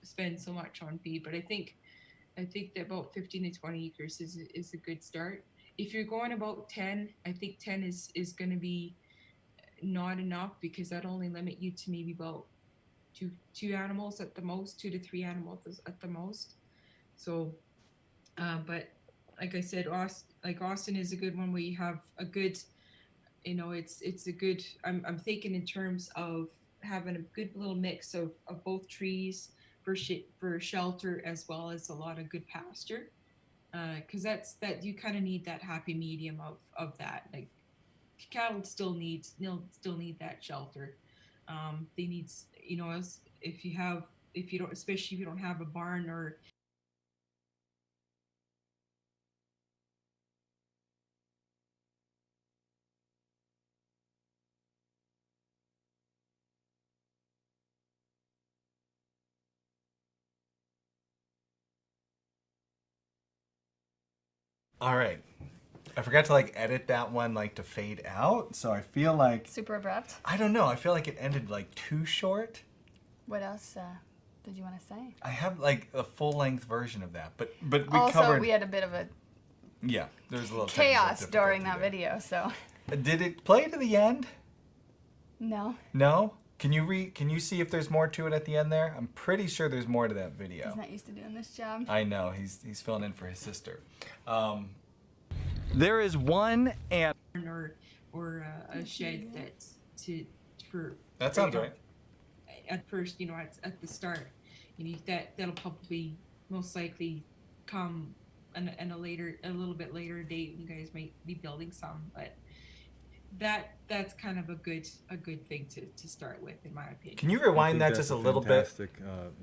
spend so much on feed. But I think that about 15 to 20 acres is a good start. If you're going about 10, I think 10 is going to be not enough, because that only limit you to maybe about two animals at the most, 2 to 3 animals at the most. So, but like I said, Austin is a good one where you have a good, you know, it's a good. I'm thinking in terms of having a good little mix of both trees for shelter, as well as a lot of good pasture, because that you kind of need that happy medium of that. Like cattle still need that shelter. They need, you know, if you don't, especially if you don't have a barn or. All right. I forgot to like edit that one like to fade out, so I feel like Super abrupt. I don't know. I feel like it ended like too short. What else did you want to say? I have like a full-length version of that, but we also, covered. we had a bit of a Yeah, there's a little chaos technical during that difficulty video, so. there. Did it play to the end? No. No? Can you see if there's more to it at the end there? I'm pretty sure there's more to that video. He's not used to doing this job. I know, he's filling in for his sister. There is one or a shed That sounds right. At first, you know, at the start, you know, that'll probably most likely come in a little bit later date. You guys might be building some, but that's kind of a good thing to start with, in my opinion. Can you rewind that just a little bit?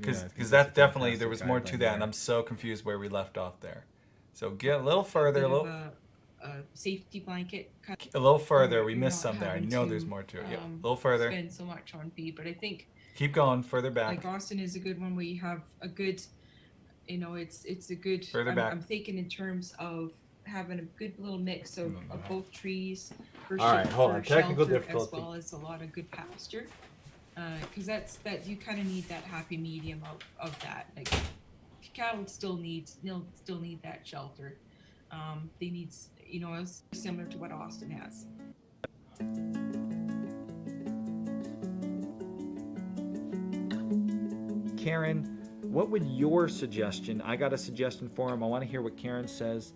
Because that definitely, there was more to that, and I'm so confused where we left off there. So get a little further, a safety blanket. A little further. We missed some there. I know there's more to it. Yeah, a little further. Spend so much on feed, but I think keep going further back. Like Austin is a good one where you have a good, you know, it's a good. Further back. I'm thinking in terms of having a good little mix of both trees. All right, hold on. Technical shelter, difficulty. as well as a lot of good pasture, because that you kind of need that happy medium of that. Like cattle still need that shelter. They need, you know, it's similar to what Austin has. Karen, What would your suggestion? I got a suggestion for him. I want to hear what Karen says.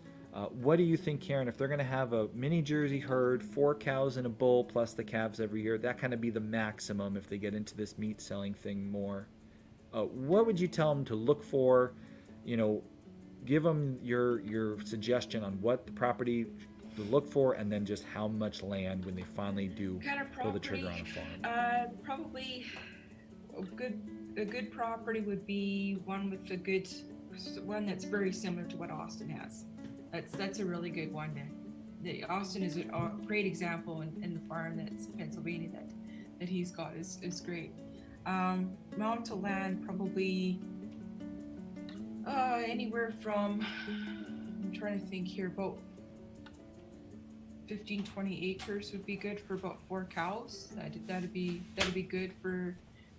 What do you think, Karen, if they're going to have a mini Jersey herd, 4 cows and a bull plus the calves every year, that kind of be the maximum if they get into this meat selling thing more? What would you tell them to look for? You know, give them your suggestion on what the property to look for, and then just how much land when they finally do Kind of pull the property, trigger on a farm. probably a good property would be one with a good one that's very similar to what Austin has. That's a really good one. Austin is a great example in the farm that's Pennsylvania that he's got is great. Amount to land probably anywhere from, I'm trying to think here, about 15-20 acres would be good for about 4 cows. That'd be good for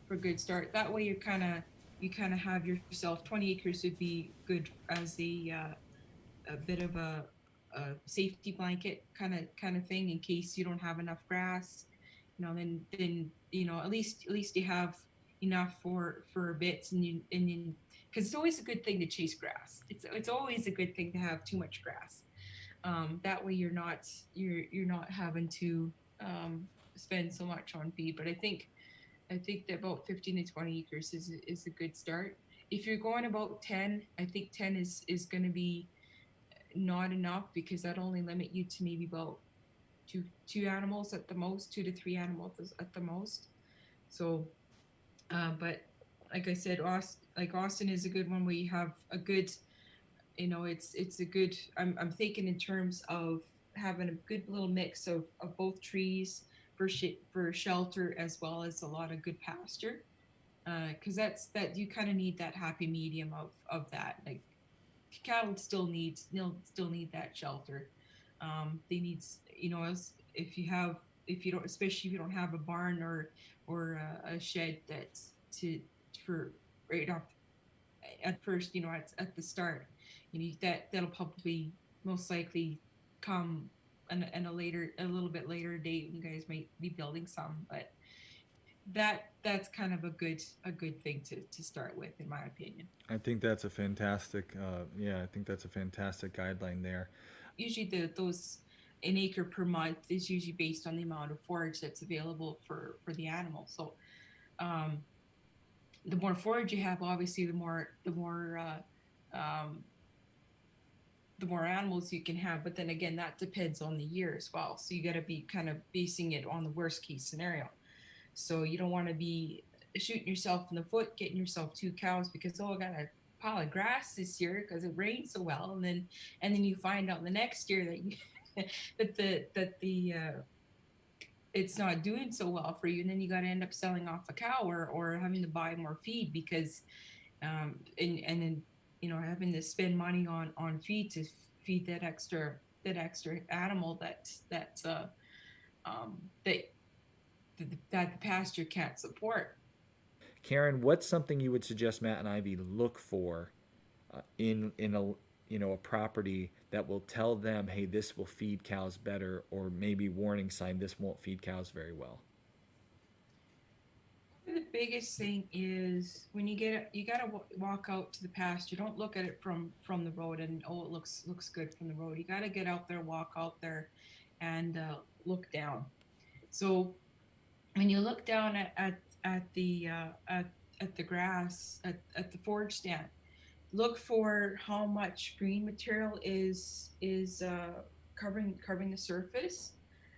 a good start. That way you kind of have yourself, 20 acres would be good as a bit of a safety blanket kind of thing in case you don't have enough grass. Then at least you have enough for a bit, and because it's always a good thing to chase grass. It's always a good thing to have too much grass. That way you're not having to spend so much on feed. But I think that about 15 to 20 acres is a good start. If you're going about 10, I think 10 is going to be not enough, because that only limit you to maybe about two animals at the most, 2 to 3 animals at the most. So, but like I said, Austin is a good one where you have a good, it's a good. I'm thinking in terms of having a good little mix of both trees for shelter as well as a lot of good pasture, because that you kind of need that happy medium of that. Like cattle still need that shelter. They need, if you don't, especially if you don't have a barn or a shed that's for right off at first, at the start, that'll probably most likely come in a little bit later date. You guys might be building some, but that's kind of a good thing to start with, in my opinion. I think that's a fantastic, I think that's a fantastic guideline there. Usually those an acre per month is usually based on the amount of forage that's available for the animal. So the more forage you have, obviously the more animals you can have. But then again, that depends on the year as well. So you got to be kind of basing it on the worst case scenario. So you don't want to be shooting yourself in the foot, getting yourself 2 cows because, I got a pile of grass this year because it rained so well, and then you find out the next year that it's not doing so well for you, and then you got to end up selling off a cow or having to buy more feed because and then having to spend money on feed to feed that extra animal that the pasture can't support. Karen, what's something you would suggest Matt and Ivy look for in a property that will tell them, hey, this will feed cows better, or maybe warning sign, this won't feed cows very well? The biggest thing is when you gotta walk out to the pasture. Don't look at it from the road and it looks good from the road. You gotta get out there, walk out there, and look down. So when you look down at the grass at the forage stand, look for how much green material is covering the surface,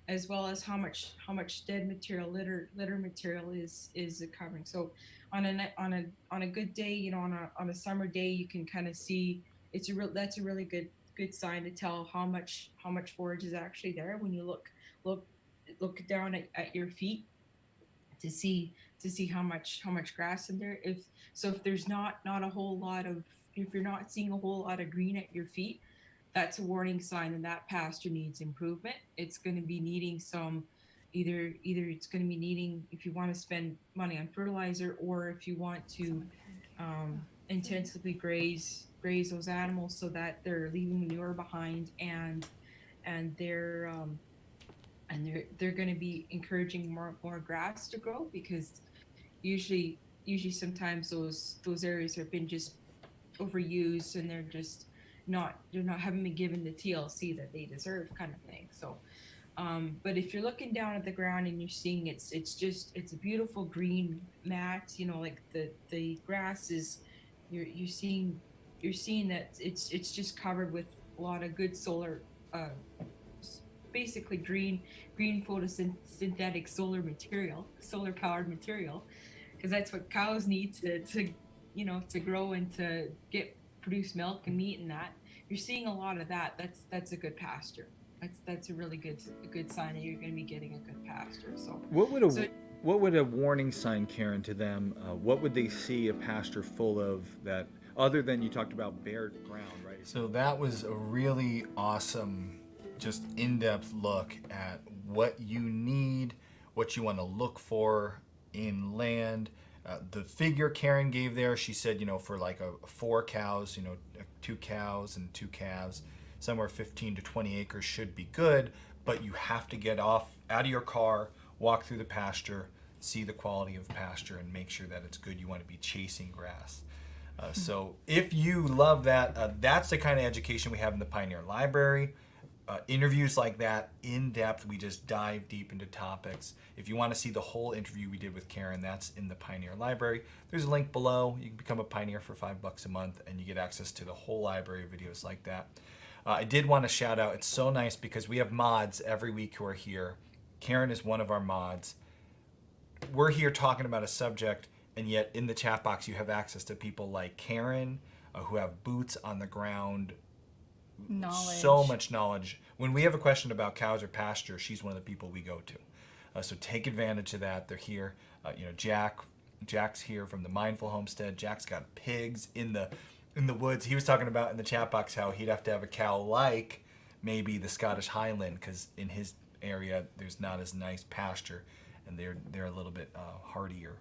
as well as how much dead material, litter material is covering. So on a good day, on a summer day, you can kind of see that's a really good sign to tell how much forage is actually there when you look down at your feet to see how much grass in there. If there's not a whole lot of, if you're not seeing a whole lot of green at your feet, that's a warning sign that pasture needs improvement. It's going to be needing some, either it's going to be needing, if you want to spend money on fertilizer, or if you want to intensively graze those animals so that they're leaving manure behind, and they're going to be encouraging more grass to grow, because usually usually sometimes those areas have been just overused and they're not haven't been given the TLC that they deserve, kind of thing. So but if you're looking down at the ground and you're seeing it's a beautiful green mat, you know, like the grass is, you're seeing that it's just covered with a lot of good solar, basically green photosynthetic solar powered material, because that's what cows need to you know, to grow and to produce milk and meat and that. You're seeing a lot of that. That's a good pasture. That's a really good sign that you're going to be getting a good pasture. So what would a warning sign, Karen, to them? What would they see a pasture full of that, other than you talked about bare ground, right? So that was a really awesome, just in-depth look at what you need, what you want to look for in land. The figure Karen gave there, she said, you know, for like 4 cows, you know, 2 cows and 2 calves, somewhere 15 to 20 acres should be good, but you have to get out of your car, walk through the pasture, see the quality of pasture, and make sure that it's good. You want to be chasing grass. So if you love that, that's the kind of education we have in the Pioneer Library. Interviews like that, in depth, we just dive deep into topics. If you want to see the whole interview we did with Karen, that's in the Pioneer Library. There's a link below. You can become a Pioneer for $5 a month, and you get access to the whole library of videos like that. I did want to shout out, it's so nice because we have mods every week who are here. Karen is one of our mods. We're here talking about a subject, and yet in the chat box you have access to people like Karen, who have boots on the ground, Knowledge. So much knowledge. When we have a question about cows or pasture, she's one of the people we go to. So take advantage of that. They're here. You know, Jack's here from the Mindful Homestead. Jack's got pigs in the woods. He was talking about in the chat box how he'd have to have a cow like maybe the Scottish Highland, because in his area there's not as nice pasture, and they're a little bit hardier.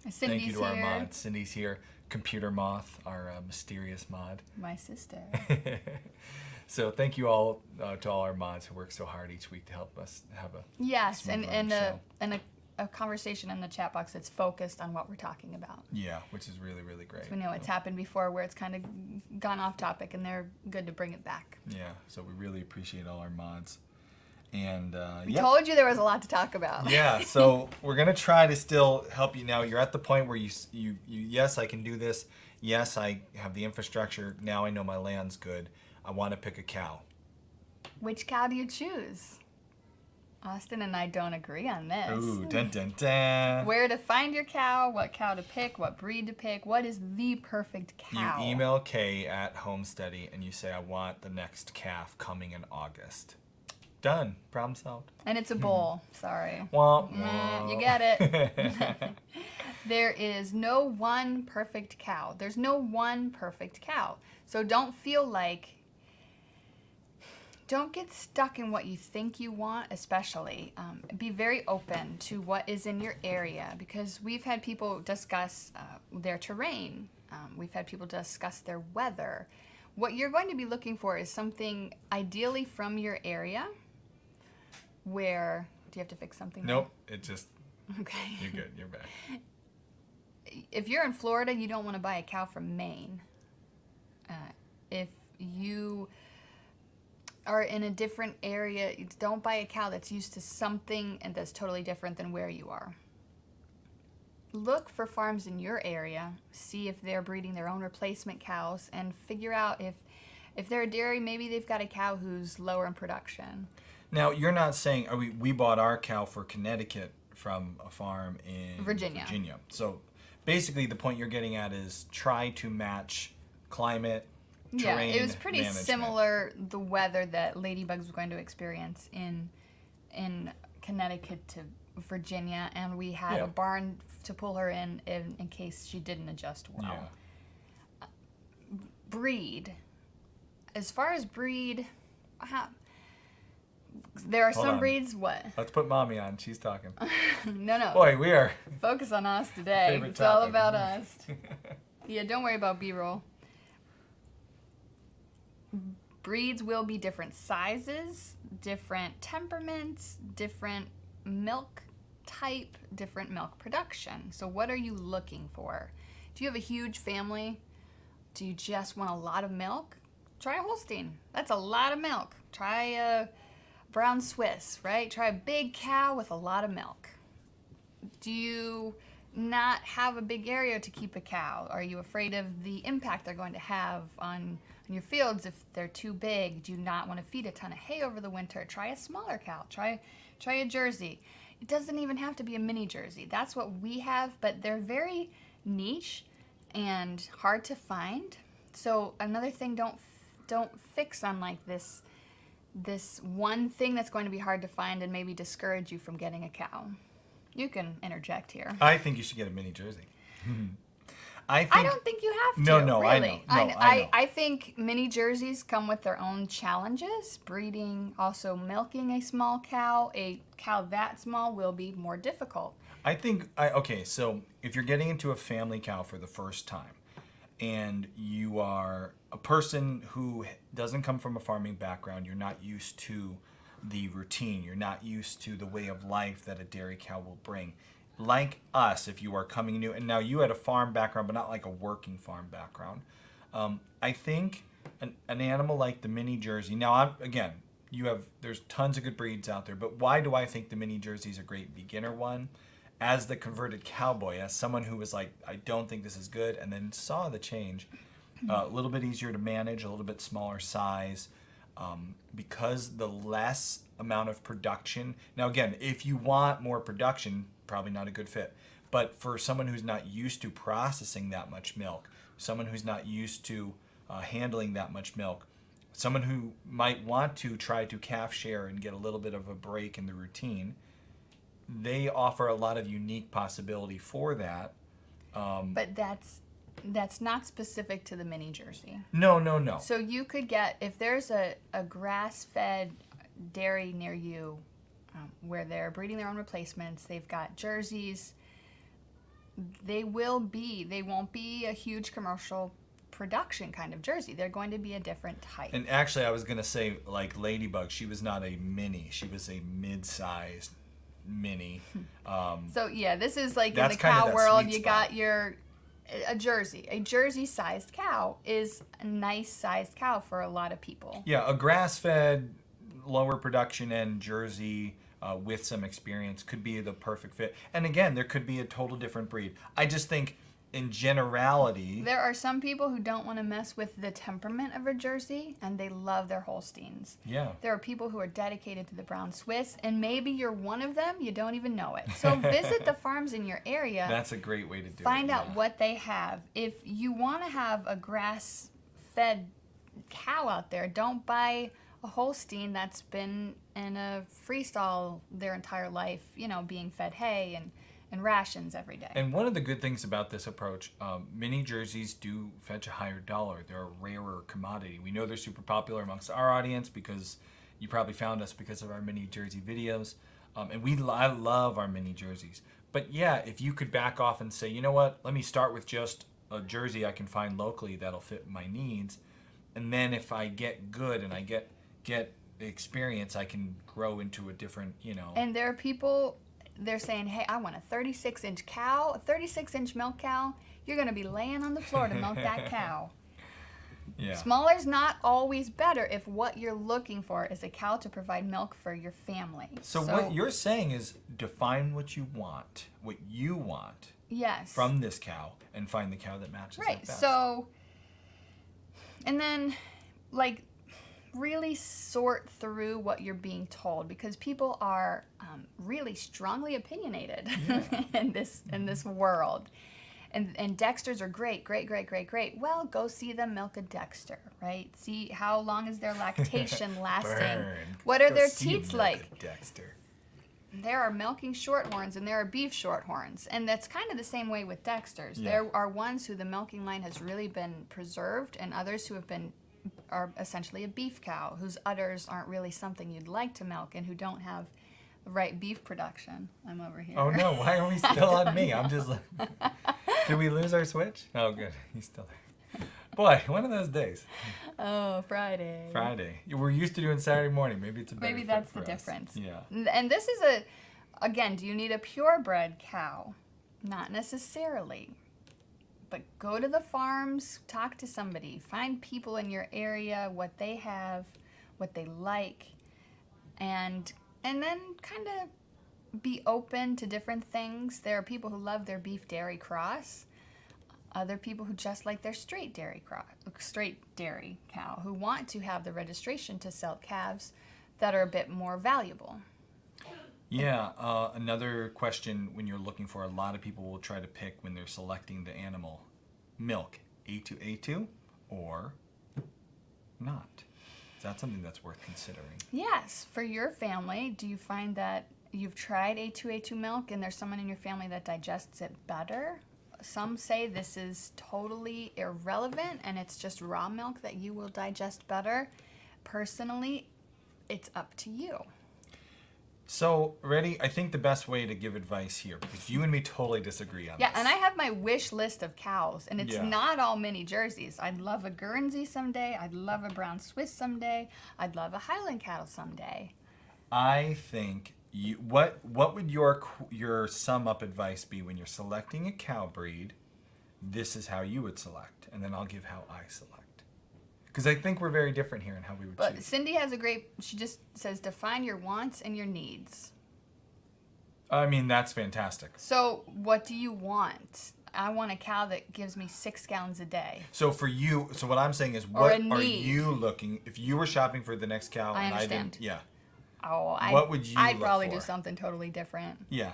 Cindy's Thank you to our here. mods. Cindy's here. Computer Moth, our mysterious mod. My sister. So thank you all to all our mods who work so hard each week to help us have a Yes, smooth and running show. a conversation in the chat box that's focused on what we're talking about. Yeah, which is really, really great. So we know it's happened before where it's kind of gone off topic, and they're good to bring it back. Yeah, so we really appreciate all our mods. And I told you there was a lot to talk about. Yeah, so we're gonna try to still help you now. You're at the point where you yes, I can do this. Yes, I have the infrastructure. Now I know my land's good. I want to pick a cow. Which cow do you choose? Austin and I don't agree on this. Ooh, dun dun dun. Where to find your cow, what cow to pick, what breed to pick, what is the perfect cow? You email Kay at Homesteady and you say, I want the next calf coming in August. Done. Problem solved. And it's a bull. Sorry. Womp, womp. You get it. There is no one perfect cow. There's no one perfect cow. So don't get stuck in what you think you want, especially. Be very open to what is in your area, because we've had people discuss their terrain. We've had people discuss their weather. What you're going to be looking for is something ideally from your area where... Do you have to fix something? Nope. It just... Okay. You're good. You're back. If you're in Florida, you don't want to buy a cow from Maine. If you are in a different area, don't buy a cow that's used to something and that's totally different than where you are. Look for farms in your area, see if they're breeding their own replacement cows, and figure out if they're a dairy, maybe they've got a cow who's lower in production. Now, you're not saying, we bought our cow for Connecticut from a farm in Virginia. So basically the point you're getting at is try to match climate, terrain, it was pretty management. similar, the weather that Ladybug was going to experience in Connecticut to Virginia, and we had a barn to pull her in case she didn't adjust well. Yeah. Breed. As far as breed, there are some breeds. What? Let's put mommy on. She's talking. No. Boy, we are. Focus on us today. Favorite It's all topic. about us. Yeah, don't worry about B-roll. Breeds will be different sizes, different temperaments, different milk type, different milk production. So what are you looking for? Do you have a huge family? Do you just want a lot of milk? Try a Holstein. That's a lot of milk. Try a brown Swiss, right? Try a big cow with a lot of milk. Do you not have a big area to keep a cow? Are you afraid of the impact they're going to have on your fields if they're too big? Do you not want to feed a ton of hay over the winter? Try a smaller cow. Try a Jersey. It doesn't even have to be a mini Jersey. That's what we have, but they're very niche and hard to find. So another thing, don't fix on like this one thing that's going to be hard to find and maybe discourage you from getting a cow. You can interject here. I think you should get a mini Jersey. I don't think you have to. No, really. I know. I think mini Jerseys come with their own challenges. Breeding, also milking a small cow, a cow that small will be more difficult. I think, okay, so if you're getting into a family cow for the first time and you are a person who doesn't come from a farming background, you're not used to the routine, you're not used to the way of life that a dairy cow will bring. Like us, if you are coming new, and now you had a farm background, but not like a working farm background. I think an animal like the mini Jersey, now there's tons of good breeds out there, but why do I think the mini Jersey is a great beginner one? As the converted cowboy, as someone who was like, I don't think this is good, and then saw the change, a little bit easier to manage, a little bit smaller size, because the less amount of production. Now again, if you want more production, probably not a good fit. But for someone who's not used to processing that much milk, someone who's not used to handling that much milk, someone who might want to try to calf share and get a little bit of a break in the routine, they offer a lot of unique possibility for that. But that's not specific to the mini Jersey. No. So you could get, if there's a grass-fed dairy near you where they're breeding their own replacements, they've got Jerseys, they won't be a huge commercial production kind of Jersey. They're going to be a different type. And actually, I was going to say, like Ladybug, she was not a mini. She was a mid-sized mini. So yeah, this is like in the kind of cow that world, sweet you spot. got a Jersey. A Jersey-sized cow is a nice-sized cow for a lot of people. Yeah, a grass-fed, lower production end Jersey with some experience could be the perfect fit. And again, there could be a total different breed. I just think, in generality, there are some people who don't want to mess with the temperament of a Jersey, and they love their Holsteins. Yeah. There are people who are dedicated to the brown Swiss, and maybe you're one of them, you don't even know it. So visit the farms in your area. That's a great way to do it. Find out what they have. If you want to have a grass-fed cow out there, don't buy a Holstein that's been in a freestall their entire life, being fed hay and rations every day. And one of the good things about this approach, mini Jerseys do fetch a higher dollar. They're a rarer commodity. We know they're super popular amongst our audience because you probably found us because of our mini Jersey videos. And I love our mini Jerseys. But yeah, if you could back off and say, you know what, let me start with just a Jersey I can find locally that'll fit my needs. And then if I get good and I get experience, I can grow into a different, And there are people, they're saying, hey, I want a 36-inch cow, a 36-inch milk cow. You're going to be laying on the floor to milk that cow. Yeah. Smaller's not always better if what you're looking for is a cow to provide milk for your family. So what you're saying is define what you want yes, from this cow and find the cow that matches right. that best. So, and then, really sort through what you're being told, because people are really strongly opinionated in this world. And Dexters are great. Well, go see them milk a Dexter, right? See how long is their lactation lasting. Burn. What are Go their see teats milk like? a Dexter. There are milking shorthorns and there are beef shorthorns. And that's kind of the same way with Dexters. Yeah. There are ones who the milking line has really been preserved, and others who are essentially a beef cow, whose udders aren't really something you'd like to milk and who don't have the right beef production. I'm over here. Oh no, why are we still on me? I'm just like, did we lose our switch? Oh good, he's still there. Boy, one of those days. Oh, Friday. We're used to doing Saturday morning. Maybe it's a better Maybe fit that's for the us. difference. Yeah. And this is Again, do you need a purebred cow? Not necessarily. But go to the farms, talk to somebody, find people in your area, what they have, what they like, and then kind of be open to different things. There are people who love their beef dairy cross. Other people who just like their straight dairy cow, who want to have the registration to sell calves that are a bit more valuable. Yeah, another question when you're looking for, a lot of people will try to pick when they're selecting the animal, milk, A2A2 or not. Is that something that's worth considering? Yes, for your family, do you find that you've tried A2A2 milk and there's someone in your family that digests it better? Some say this is totally irrelevant and it's just raw milk that you will digest better. Personally, it's up to you. So, ready? I think the best way to give advice here, because you and me totally disagree on Yeah, this. and I have my wish list of cows, and it's Yeah. not all mini Jerseys. I'd love a Guernsey someday. I'd love a brown Swiss someday. I'd love a Highland cattle someday. I think what would your sum up advice be when you're selecting a cow breed? This is how you would select, and then I'll give how I select. Because I think we're very different here in how we would But choose. Cindy has a great, she just says, define your wants and your needs. I mean, that's fantastic. So what do you want? I want a cow that gives me 6 gallons a day. So for you, so what I'm saying is, Or what a are need. you looking, if you were shopping for the next cow I and I understand. didn't, yeah, Oh, What would you I'd look probably for? do something totally different. yeah.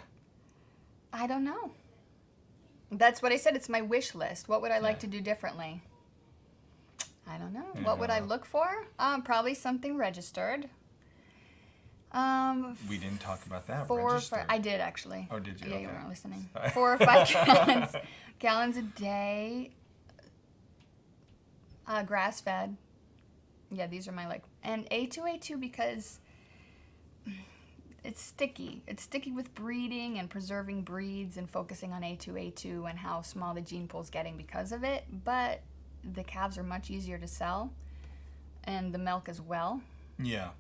I don't know. That's what I said. It's my wish list. What would I like Yeah. to do differently? I don't know. Yeah, What would I I don't know. look for? Probably something registered. We didn't talk about that. 4 or 5. Registered. I did actually. Oh, did you? Yeah, you Okay. weren't listening. Sorry. 4 or 5 gallons a day. Grass fed. Yeah, these are my and A2A2 because it's sticky. It's sticky with breeding and preserving breeds and focusing on A2A2 and how small the gene pool's getting because of it. But the calves are much easier to sell, and the milk as well. Yeah.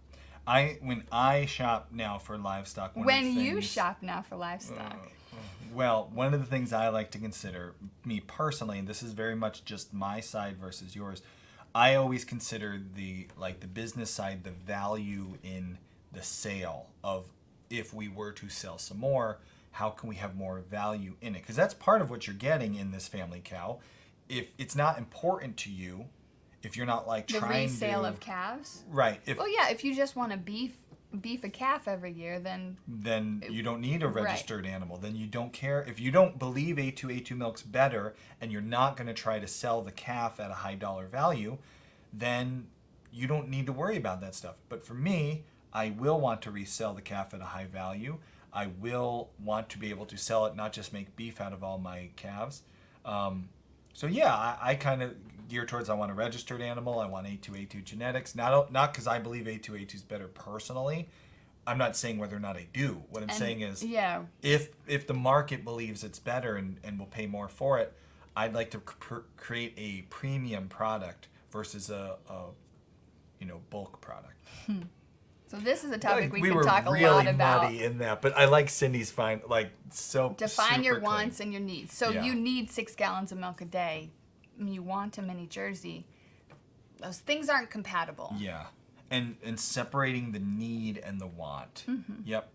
When I shop now for livestock, one of When the you things- shop now for livestock. Well, one of the things I like to consider, me personally, and this is very much just my side versus yours, I always consider the business side, the value in the sale of, if we were to sell some more, how can we have more value in it? Because that's part of what you're getting in this family cow. If it's not important to you, if you're not The trying resale to, of calves. right, if Well, yeah, if you just want to beef a calf every year, then you don't need a Right. registered animal. Then you don't care. If you don't believe A2A2 milk's better and you're not going to try to sell the calf at a high dollar value, then you don't need to worry about that stuff. But for me, I will want to resell the calf at a high value. I will want to be able to sell it, not just make beef out of all my calves. So yeah, I kind of gear towards, I want a registered animal. I want A2A2 genetics. Not because I believe A2A2 is better personally. I'm not saying whether or not I do. What I'm saying is, yeah, if the market believes it's better and will pay more for it, I'd like to create a premium product versus a bulk product. So this is a topic we we can were talk a really lot about. muddy in that, but I like Cindy's define Your super wants clean. and your needs. So Yeah. you need 6 gallons of milk a day. You want a mini Jersey. Those things aren't compatible. Yeah, and separating the need and the want. Mm-hmm. Yep,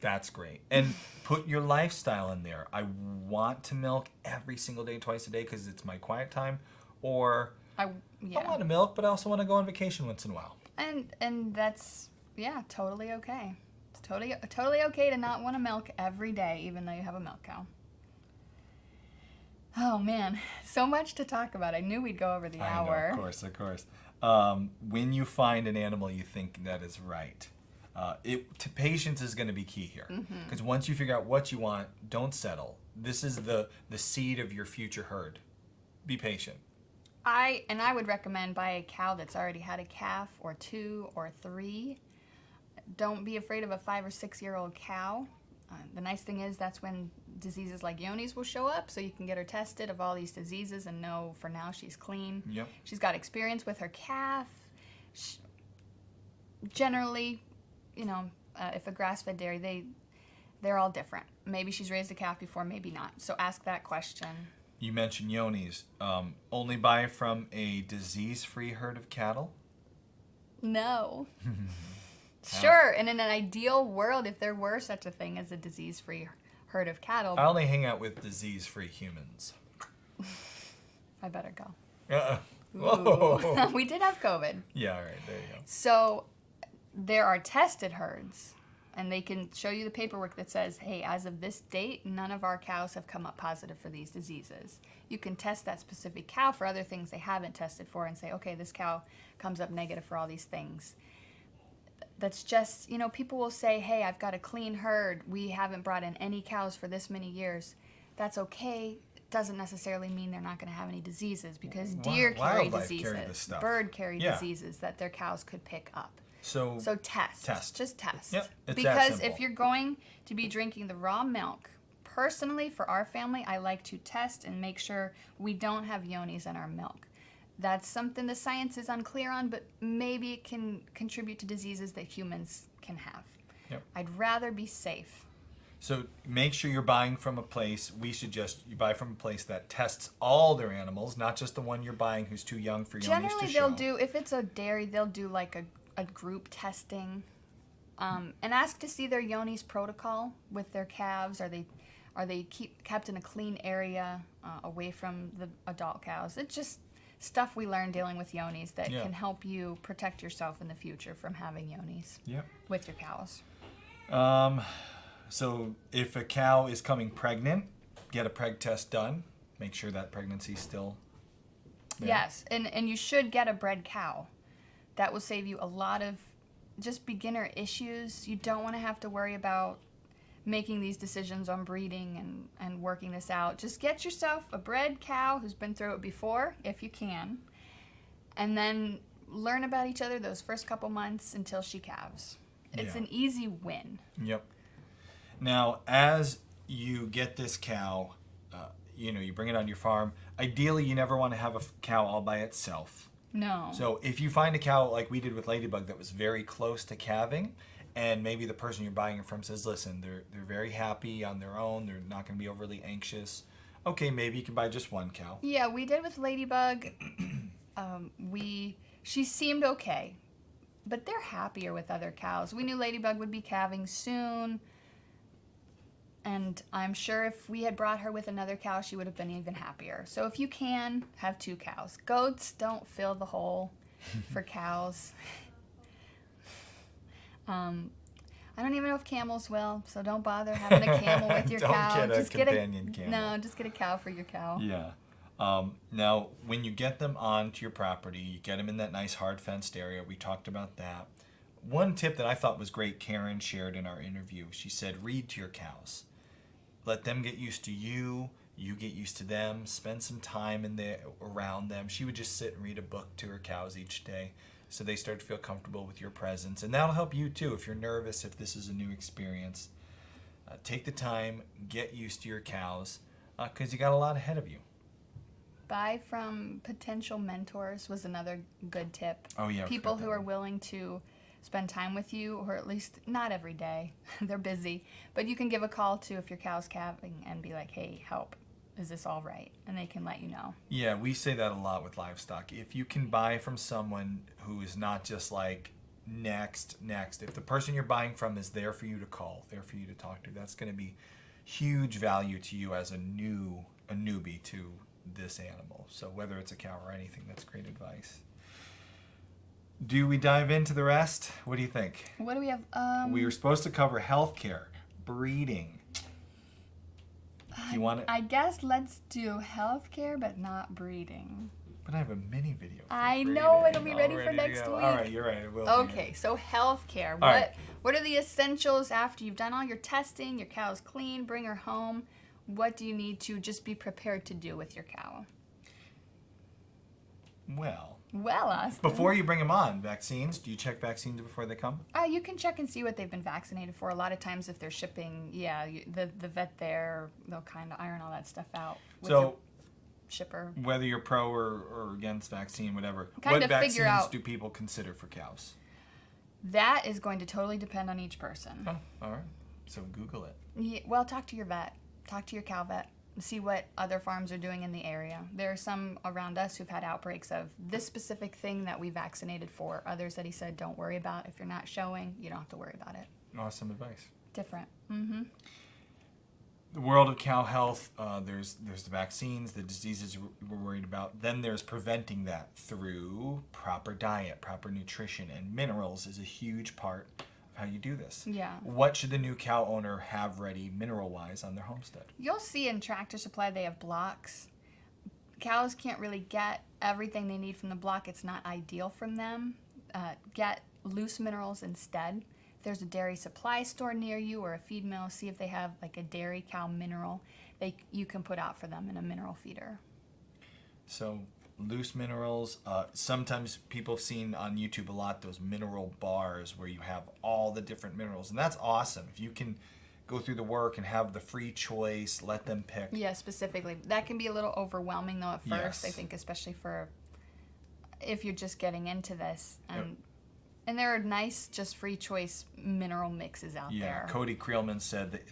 that's great. And put your lifestyle in there. I want to milk every single day, twice a day, because it's my quiet time, or I want to milk, but I also want to go on vacation once in a while. And that's totally okay. It's totally okay to not want to milk every day, even though you have a milk cow. Oh man, so much to talk about. I knew we'd go over the hour. I know, of course. When you find an animal you think that is right, patience is going to be key here. Because once you figure out what you want, don't settle. This is the seed of your future herd. Be patient. I would recommend buy a cow that's already had a calf or 2 or 3. Don't be afraid of a 5 or 6 year old cow. The nice thing is that's when diseases like Yoni's will show up, so you can get her tested of all these diseases and know for now she's clean. Yep. She's got experience with her calf. Generally, if a grass-fed dairy, they're all different. Maybe she's raised a calf before, maybe not. So ask that question. You mentioned yonis. Only buy from a disease-free herd of cattle? No. Sure, and in an ideal world, if there were such a thing as a disease-free herd of cattle. I only hang out with disease-free humans. I better go. Whoa. We did have COVID. Yeah, all right, there you go. So there are tested herds, and they can show you the paperwork that says, hey, as of this date, none of our cows have come up positive for these diseases. You can test that specific cow for other things they haven't tested for and say, okay, this cow comes up negative for all these things. That's just, you know, people will say, hey, I've got a clean herd. We haven't brought in any cows for this many years. That's okay. It doesn't necessarily mean they're not going to have any diseases, because deer carry Wildlife diseases, carry this stuff. bird carry diseases that their cows could pick up. So test. Just test. Yep, it's because that simple. if you're going to be drinking the raw milk, personally, for our family, I like to test and make sure we don't have yonis in our milk. That's something the science is unclear on, but maybe it can contribute to diseases that humans can have. Yep. I'd rather be safe. So make sure you're buying from a place, we suggest you buy from a place that tests all their animals, not just the one you're buying who's too young for yonis to show. Generally, they'll do, if it's a dairy, they'll do like a group testing, and ask to see their yonis protocol with their calves. Are they kept in a clean area away from the adult cows? It's just stuff we learn dealing with yonis that can help you protect yourself in the future from having yonis with your cows. So if a cow is coming pregnant, get a preg test done. Make sure that pregnancy's still there. Yes, and you should get a bred cow. That will save you a lot of just beginner issues. You don't want to have to worry about making these decisions on breeding and working this out. Just get yourself a bred cow who's been through it before, if you can, and then learn about each other those first couple months until she calves. It's an easy win. Yep. Now, as you get this cow, you bring it on your farm. Ideally, you never want to have a cow all by itself. No. So if you find a cow like we did with Ladybug that was very close to calving, and maybe the person you're buying it from says, listen, they're very happy on their own, they're not going to be overly anxious, okay, maybe you can buy just one cow. Yeah, we did with Ladybug. She seemed okay, but they're happier with other cows. We knew Ladybug would be calving soon, and I'm sure if we had brought her with another cow, she would have been even happier. So if you can, have 2 cows. Goats don't fill the hole for cows. I don't even know if camels will, so don't bother having a camel with your cow. Don't get a companion camel. No, just get a cow for your cow. Yeah. Now, when you get them onto your property, you get them in that nice hard fenced area. We talked about that. One tip that I thought was great, Karen shared in our interview. She said, read to your cows. Let them get used to you. You get used to them. Spend some time around them. She would just sit and read a book to her cows each day, so they start to feel comfortable with your presence. And that'll help you too if you're nervous, if this is a new experience. Take the time, get used to your cows, because you got a lot ahead of you. Buy from potential mentors was another good tip. Oh yeah. People who are willing to spend time with you, or at least not every day. They're busy. But you can give a call to if your cow's calving and be like, hey, help. Is this all right? And they can let you know. Yeah, we say that a lot with livestock. If you can buy from someone who is not just like, next. If the person you're buying from is there for you to call, there for you to talk to, that's going to be huge value to you as a newbie to this animal. So whether it's a cow or anything, that's great advice. Do we dive into the rest? What do you think? What do we have? We were supposed to cover healthcare, breeding. Do you want it? I guess let's do healthcare, but not breeding. But I have a mini video for I breeding. know, it'll be ready for to next go. week. All right, you're right. It will Okay, so healthcare. What are the essentials after you've done all your testing, your cow's clean, bring her home? What do you need to just be prepared to do with your cow? Well, Austin. Before you bring them on, vaccines. Do you check vaccines before they come? You can check and see what they've been vaccinated for. A lot of times if they're shipping, the vet there, they'll kind of iron all that stuff out with your shipper. Whether you're pro or against vaccine, whatever, Kind what of figure vaccines out. do people consider for cows? That is going to totally depend on each person. Oh, all right. So Google it. Yeah, well, talk to your vet. Talk to your cow vet. See what other farms are doing in the area. There are some around us who've had outbreaks of this specific thing that we vaccinated for. Others that he said, don't worry about. If you're not showing, you don't have to worry about it. Awesome advice. Different. Mm-hmm. The world of cow health, there's the vaccines, the diseases we're worried about. Then there's preventing that through proper diet, proper nutrition, and minerals is a huge part of how you do this. Yeah. What should the new cow owner have ready mineral-wise on their homestead? You'll see in Tractor Supply they have blocks. Cows can't really get everything they need from the block. It's not ideal from them. Get loose minerals instead. If there's a dairy supply store near you or a feed mill, see if they have like a dairy cow mineral you can put out for them in a mineral feeder. So loose minerals. Sometimes people have seen on YouTube a lot those mineral bars where you have all the different minerals, and that's awesome. If you can go through the work and have the free choice, let them pick. Yeah, specifically. That can be a little overwhelming though at first, Yes. I think, especially for if you're just getting into this. Yep. And there are nice, just free choice mineral mixes out Yeah, there. Cody Creelman said that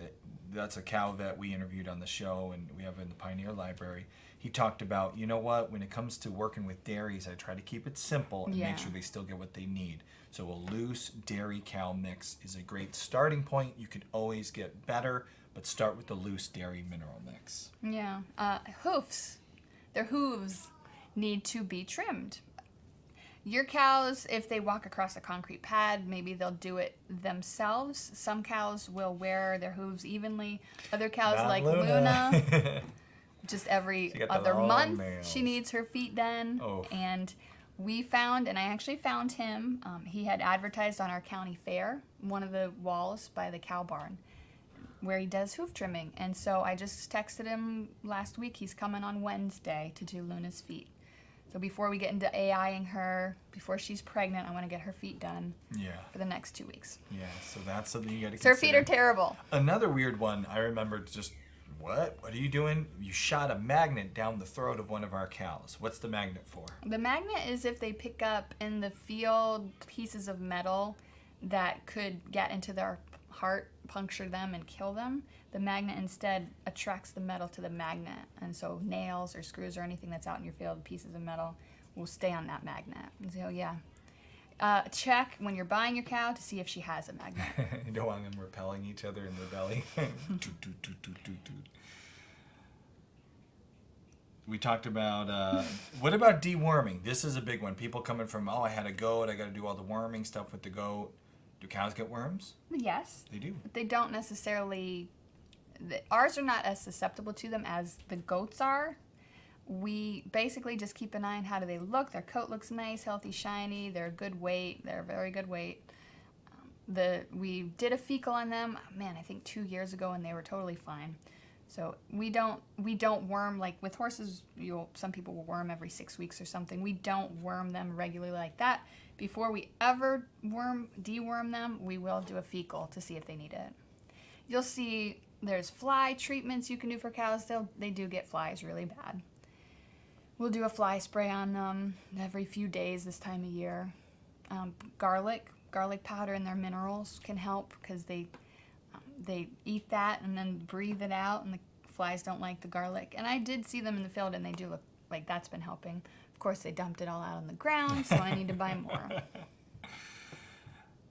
that's a cow that we interviewed on the show and we have in the Pioneer Library. He talked about, you know what, when it comes to working with dairies, I try to keep it simple and Yeah. make sure they still get what they need. So a loose dairy cow mix is a great starting point. You could always get better, but start with the loose dairy mineral mix. Yeah. Hoofs. Their hooves need to be trimmed. Your cows, if they walk across a concrete pad, maybe they'll do it themselves. Some cows will wear their hooves evenly. Other cows, Not like Luna. Luna, just every She got the other long month, nails. she needs her feet done. Oh. And we found, and I actually found him, he had advertised on our county fair, one of the walls by the cow barn, where he does hoof trimming. And so I just texted him last week. He's coming on Wednesday to do Luna's feet. So before we get into AIing her, before she's pregnant, I want to get her feet done Yeah, for the next 2 weeks. yeah. So that's something you got to So her consider. feet are terrible. Another weird one, I remember just, what are you doing? You shot a magnet down the throat of one of our cows. What's the magnet for? The magnet is if they pick up in the field pieces of metal that could get into their heart, puncture them, and kill them. The magnet instead attracts the metal to the magnet. And so nails or screws or anything that's out in your field, pieces of metal, will stay on that magnet. And so, yeah. Check when you're buying your cow to see if she has a magnet. You don't want them repelling each other in the belly. Toot, toot, toot, toot, toot, toot. We talked about, what about deworming? This is a big one. People coming from, oh, I had a goat, I got to do all the worming stuff with the goat. Do cows get worms? Yes. They do. But they don't necessarily, ours are not as susceptible to them as the goats are. We basically just keep an eye on how do they look. Their coat looks nice, healthy, shiny. They're a good weight. They're a very good weight. We did a fecal on them, man, I think 2 years ago, and they were totally fine. So we don't worm, like with horses, some people will worm every 6 weeks or something. We don't worm them regularly like that. Before we ever deworm them, we will do a fecal to see if they need it. You'll see there's fly treatments you can do for cows. They do get flies really bad. We'll do a fly spray on them every few days this time of year. Garlic powder and their minerals can help because they eat that and then breathe it out, and the flies don't like the garlic. And I did see them in the field, and they do look like that's been helping. Of course, they dumped it all out on the ground, so I need to buy more.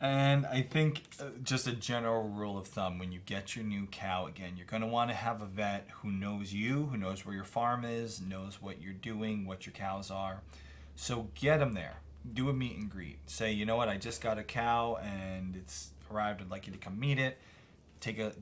And I think just a general rule of thumb, when you get your new cow, again, you're going to want to have a vet who knows you, who knows where your farm is, knows what you're doing, what your cows are. So get them there. Do a meet and greet. Say, you know what, I just got a cow and it's arrived. I'd like you to come meet it.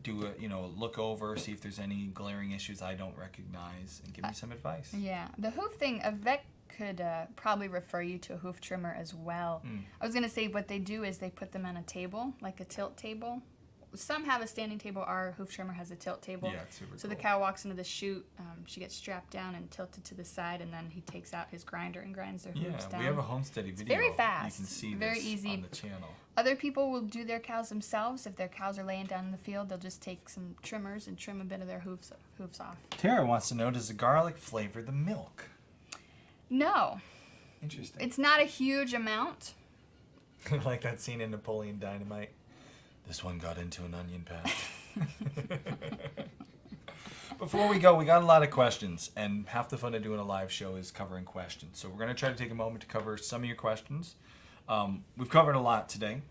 Do a look over, see if there's any glaring issues I don't recognize, and give me some advice. Yeah, the hoof thing, a vet could probably refer you to a hoof trimmer as well. I was going to say what they do is they put them on a table, like a tilt table. Some have a standing table. Our hoof trimmer has a tilt table. Yeah, it's super So the cool. cow walks into the chute, she gets strapped down and tilted to the side, and then he takes out his grinder and grinds their hooves down. We have a Homesteady video. very fast, You can see very this easy. on the channel. Other people will do their cows themselves. If their cows are laying down in the field, they'll just take some trimmers and trim a bit of their hooves off. Tara wants to know, does the garlic flavor the milk? No, Interesting. it's not a huge amount. Like that scene in Napoleon Dynamite. This one got into an onion patch. Before we go, we got a lot of questions, and half the fun of doing a live show is covering questions. So we're going to try to take a moment to cover some of your questions. We've covered a lot today.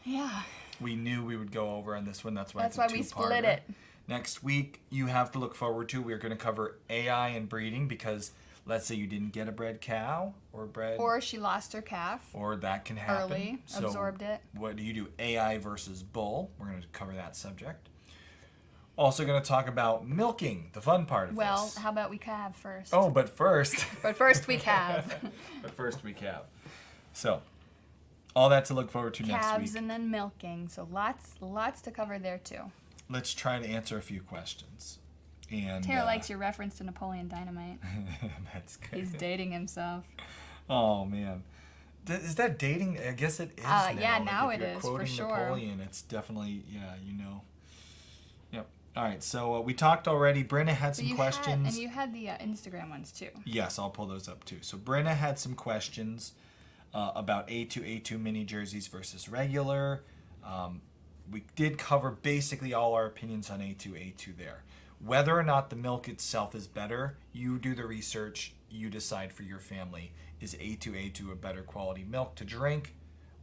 Yeah. We knew we would go over on this one. That's why we split it. Next week, you have to look forward to, we're going to cover AI and breeding, because let's say you didn't get a bred cow or she lost her calf. Or that can happen. Early, so absorbed it. What do you do? AI versus bull. We're going to cover that subject. Also going to talk about milking, the fun part of this. Well, how about we calve first? Oh, but first. But first we calve. So, all that to look forward to next week. Calves and then milking. So lots to cover there too. Let's try to answer a few questions. And Tara likes your reference to Napoleon Dynamite. That's good. He's dating himself. Oh man, is that dating? I guess it is. Now. Yeah, like now if it you're is quoting for sure. Napoleon, it's definitely Yep. All right. So we talked already. Brenna had some questions. And you had the Instagram ones too. Yes, I'll pull those up too. So Brenna had some questions about A2 mini jerseys versus regular. We did cover basically all our opinions on A2 there. Whether or not the milk itself is better, you do the research, you decide for your family. Is A2 a better quality milk to drink?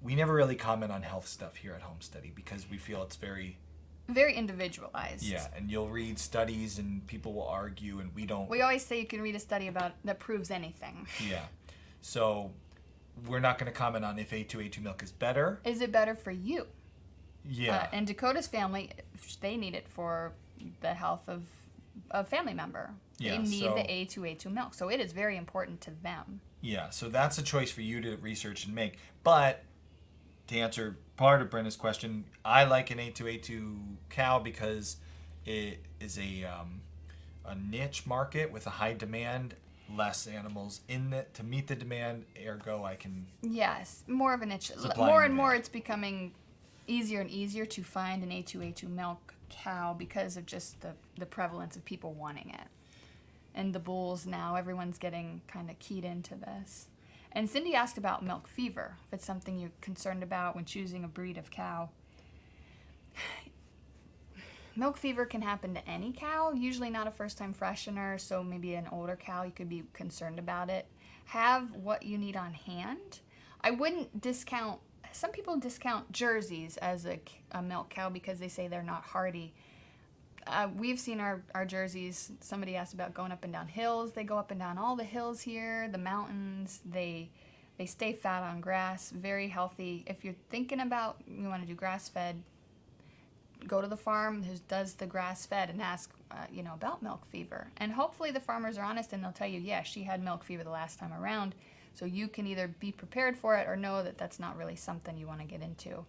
We never really comment on health stuff here at Homesteady because we feel it's very individualized. Yeah, and you'll read studies and people will argue and we don't. We always say you can read a study about that proves anything. Yeah. So we're not going to comment on if A2 milk is better. Is it better for you? Yeah. And Dakota's family, they need it for the health of a family member. Yeah, they need so, the A2 milk. So it is very important to them. Yeah, so that's a choice for you to research and make. But to answer part of Brenda's question, I like an A2 cow because it is a niche market with a high demand, less animals in it to meet the demand. Ergo, I can. Yes, more of a niche. Supply More and and more, demand. it's becoming easier and easier to find an A2 milk cow because of just the prevalence of people wanting it. And the bulls now, everyone's getting kind of keyed into this. And Cindy asked about milk fever, if it's something you're concerned about when choosing a breed of cow. Milk fever can happen to any cow, usually not a first-time freshener, so maybe an older cow, you could be concerned about it. Have what you need on hand. I wouldn't discount, some people discount jerseys as a milk cow because they say they're not hardy. We've seen our jerseys. Somebody asked about going up and down hills. They go up and down all the hills here, the mountains. They stay fat on grass, very healthy. If you're thinking about you want to do grass-fed, go to the farm who does the grass-fed and ask, about milk fever. And hopefully the farmers are honest and they'll tell you, yeah, she had milk fever the last time around. So you can either be prepared for it or know that that's not really something you want to get into.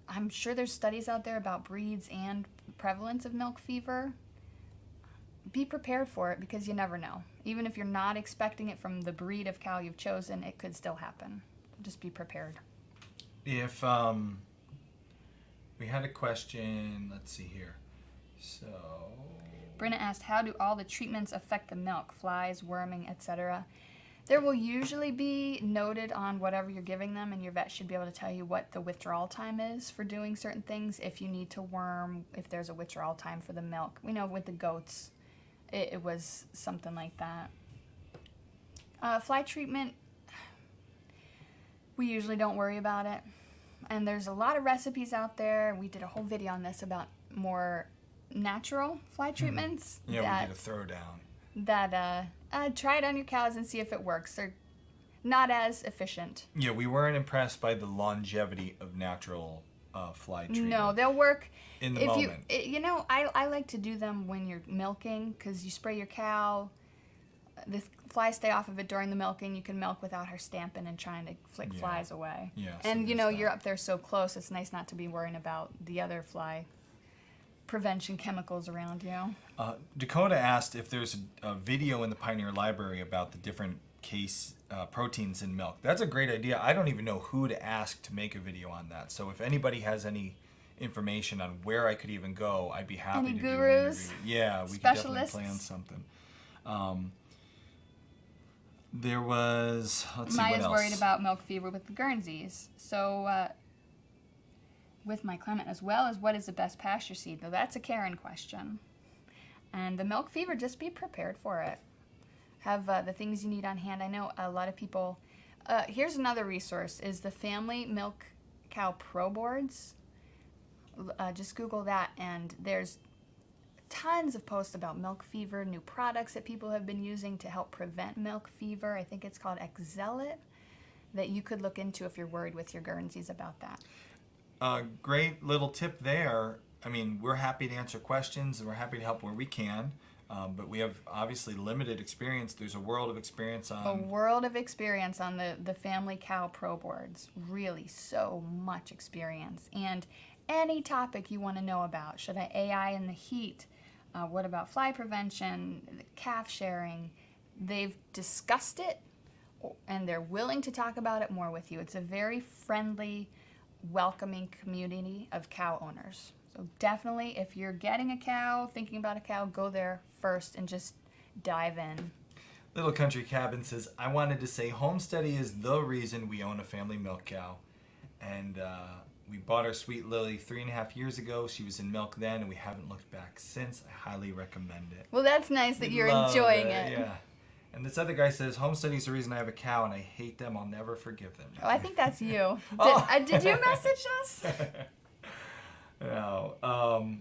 I'm sure there's studies out there about breeds and prevalence of milk fever. Be prepared for it because you never know. Even if you're not expecting it from the breed of cow you've chosen, it could still happen. Just be prepared. If we had a question, let's see here. So Brenna asked, how do all the treatments affect the milk? Flies, worming, etc. There will usually be noted on whatever you're giving them, and your vet should be able to tell you what the withdrawal time is for doing certain things. If you need to worm, if there's a withdrawal time for the milk. We know with the goats, it was something like that. Fly treatment, we usually don't worry about it. And there's a lot of recipes out there. We did a whole video on this about more natural fly treatments. yeah, we did a throwdown. That try it on your cows and see if it works. They're not as efficient. Yeah, we weren't impressed by the longevity of natural fly treatment. No, they'll work in the moment. I like to do them when you're milking because you spray your cow. The flies stay off of it during the milking. You can milk without her stamping and trying to flick flies away. Yeah, so and there's you're up there so close. It's nice not to be worrying about the other fly prevention chemicals around you. Dakota asked if there's a video in the Pioneer Library about the different case proteins in milk. That's a great idea. I don't even know who to ask to make a video on that. So if anybody has any information on where I could even go, I'd be happy Any to do gurus? an interview. Yeah, we could Specialists? definitely plan something. There was, let's see, what Maya's else? worried about milk fever with the Guernseys. So, with my Clement, as well as what is the best pasture seed? Now, that's a Karen question. And the milk fever, just be prepared for it. Have the things you need on hand. I know a lot of people, here's another resource, is the Family Milk Cow Pro Boards. Just Google that, and there's tons of posts about milk fever, new products that people have been using to help prevent milk fever. I think it's called Excelit, that you could look into if you're worried with your Guernseys about that. Great little tip there. I mean, we're happy to answer questions and we're happy to help where we can, but we have obviously limited experience. There's a world of experience on... A world of experience on the Family Cow Pro Boards. Really, so much experience. And any topic you want to know about. Should I AI in the heat? What about fly prevention, calf sharing? They've discussed it, and they're willing to talk about it more with you. It's a very friendly, welcoming community of cow owners. So definitely, if you're getting a cow, thinking about a cow, go there first and just dive in. Little Country Cabin says, I wanted to say Homesteady is the reason we own a family milk cow. And we bought our Sweet Lily 3.5 years ago. She was in milk then, and we haven't looked back since. I highly recommend it. Well, that's nice that you're enjoying it. Yeah. And this other guy says, Homesteady is the reason I have a cow, and I hate them. I'll never forgive them. Oh, I think that's you. Oh. Did you message us? No.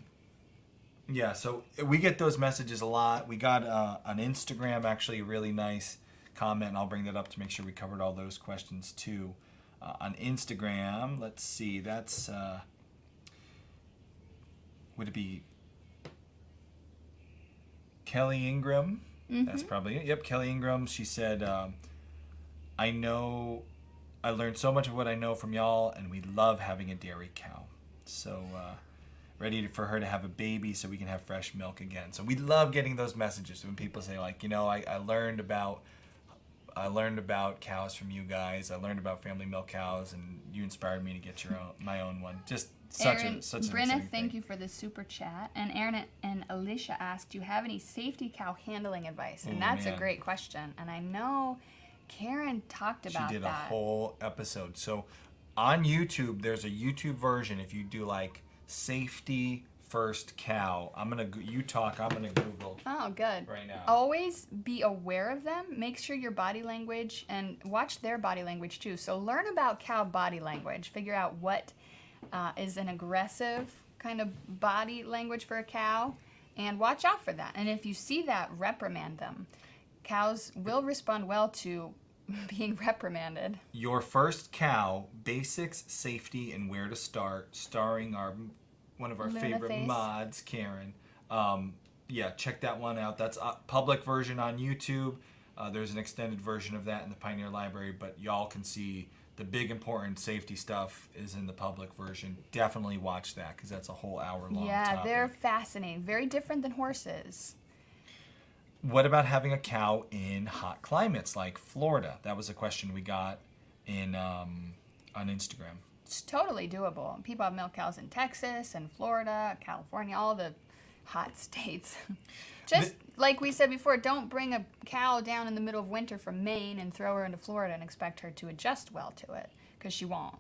Yeah, so we get those messages a lot. We got on Instagram, actually, a really nice comment, and I'll bring that up to make sure we covered all those questions, too. On Instagram, let's see, that's, would it be Kelly Ingram? Mm-hmm. That's probably it. Yep, Kelly Ingram. She said, I learned so much of what I know from y'all, and we love having a dairy cow. So, ready for her to have a baby so we can have fresh milk again. So we love getting those messages when people say, like, I learned about cows from you guys. I learned about family milk cows, and you inspired me to get my own one. Just such an Brenna, thank you for the super chat. And Aaron and Alicia asked, do you have any safety cow handling advice? And that's a great question. And I know Karen talked about that. She did a whole episode. So on YouTube, there's a YouTube version. If you do like safety first cow, I'm gonna Google. Oh, good. Right now. Always be aware of them. Make sure your body language, and watch their body language too. So learn about cow body language. Figure out what is an aggressive kind of body language for a cow, and watch out for that. And if you see that, reprimand them. Cows will respond well to being reprimanded. Your first cow, basics, safety, and where to start, starring one of our favorite mods, Karen. Yeah, check that one out. That's a public version on YouTube. There's an extended version of that in the Pioneer Library, but y'all can see the big important safety stuff is in the public version. Definitely watch that, because that's a whole hour-long topic. They're fascinating. Very different than horses. What about having a cow in hot climates like Florida? That was a question we got on Instagram. It's totally doable. People have milk cows in Texas and Florida, California, all the hot states. Just like we said before, don't bring a cow down in the middle of winter from Maine and throw her into Florida and expect her to adjust well to it, because she won't.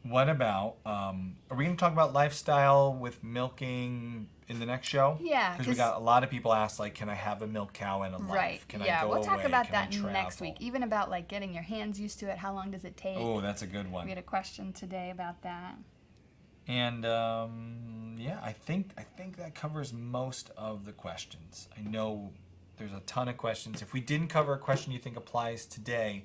What about, are we going to talk about lifestyle with milking in the next show? Yeah. Because we got a lot of people ask, like, can I have a milk cow in a life? Right. Can I go we'll talk away? about Can that I next week. travel? Even about, like, getting your hands used to it. How long does it take? Oh, that's a good one. We had a question today about that. And, yeah, I think that covers most of the questions. I know there's a ton of questions. If we didn't cover a question you think applies today,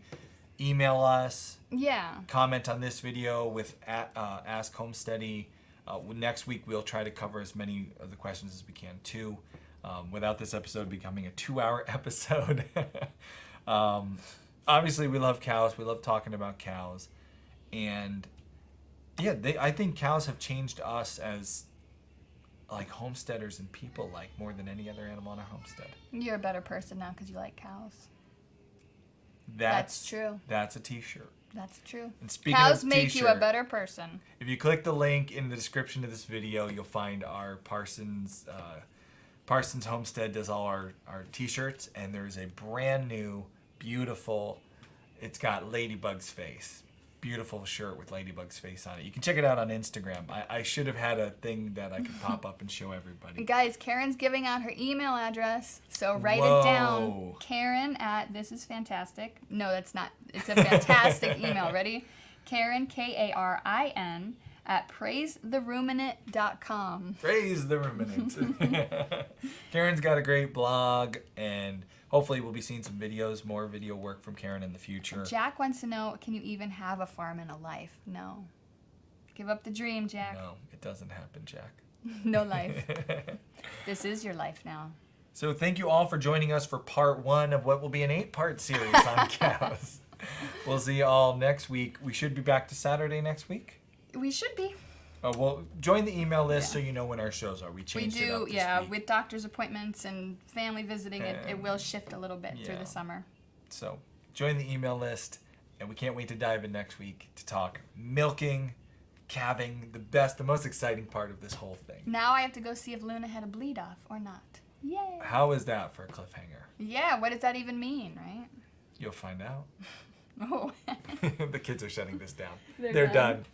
email us. Yeah. Comment on this video with Ask Homesteady. Next week we'll try to cover as many of the questions as we can too, without this episode becoming a 2-hour episode. Obviously we love cows. We love talking about cows. And yeah, I think cows have changed us as like homesteaders and people, like more than any other animal on our homestead. You're a better person now because you like cows. That's true. That's a t-shirt. That's true. And speaking Cows of make you a better person. If you click the link in the description of this video, you'll find our Parsons Homestead does all our t-shirts, and there's a brand new beautiful. It's got Ladybug's face. Beautiful shirt with Ladybug's face on it. You can check it out on Instagram. I should have had a thing that I could pop up and show everybody. Guys, Karen's giving out her email address, so write Whoa. it down. Karen at this is fantastic. No, that's not. It's a fantastic email. Ready? Karen, Karin, at praisetheruminant.com. Praise the ruminant. Karen's got a great blog, and hopefully we'll be seeing some videos, more video work from Karen in the future. Jack wants to know, can you even have a farm and a life? No. Give up the dream, Jack. No, it doesn't happen, Jack. No life. This is your life now. So thank you all for joining us for part 1 of what will be an 8-part series on cows. We'll see you all next week. We should be back to Saturday next week. We should be. Oh, well, join the email list so you know when our shows are. We changed it up this week. With doctor's appointments and family visiting, it will shift a little bit through the summer. So join the email list, and we can't wait to dive in next week to talk milking, calving, the most exciting part of this whole thing. Now I have to go see if Luna had a bleed off or not. Yay! How is that for a cliffhanger? Yeah, what does that even mean, right? You'll find out. Oh. The kids are shutting this down. They're done.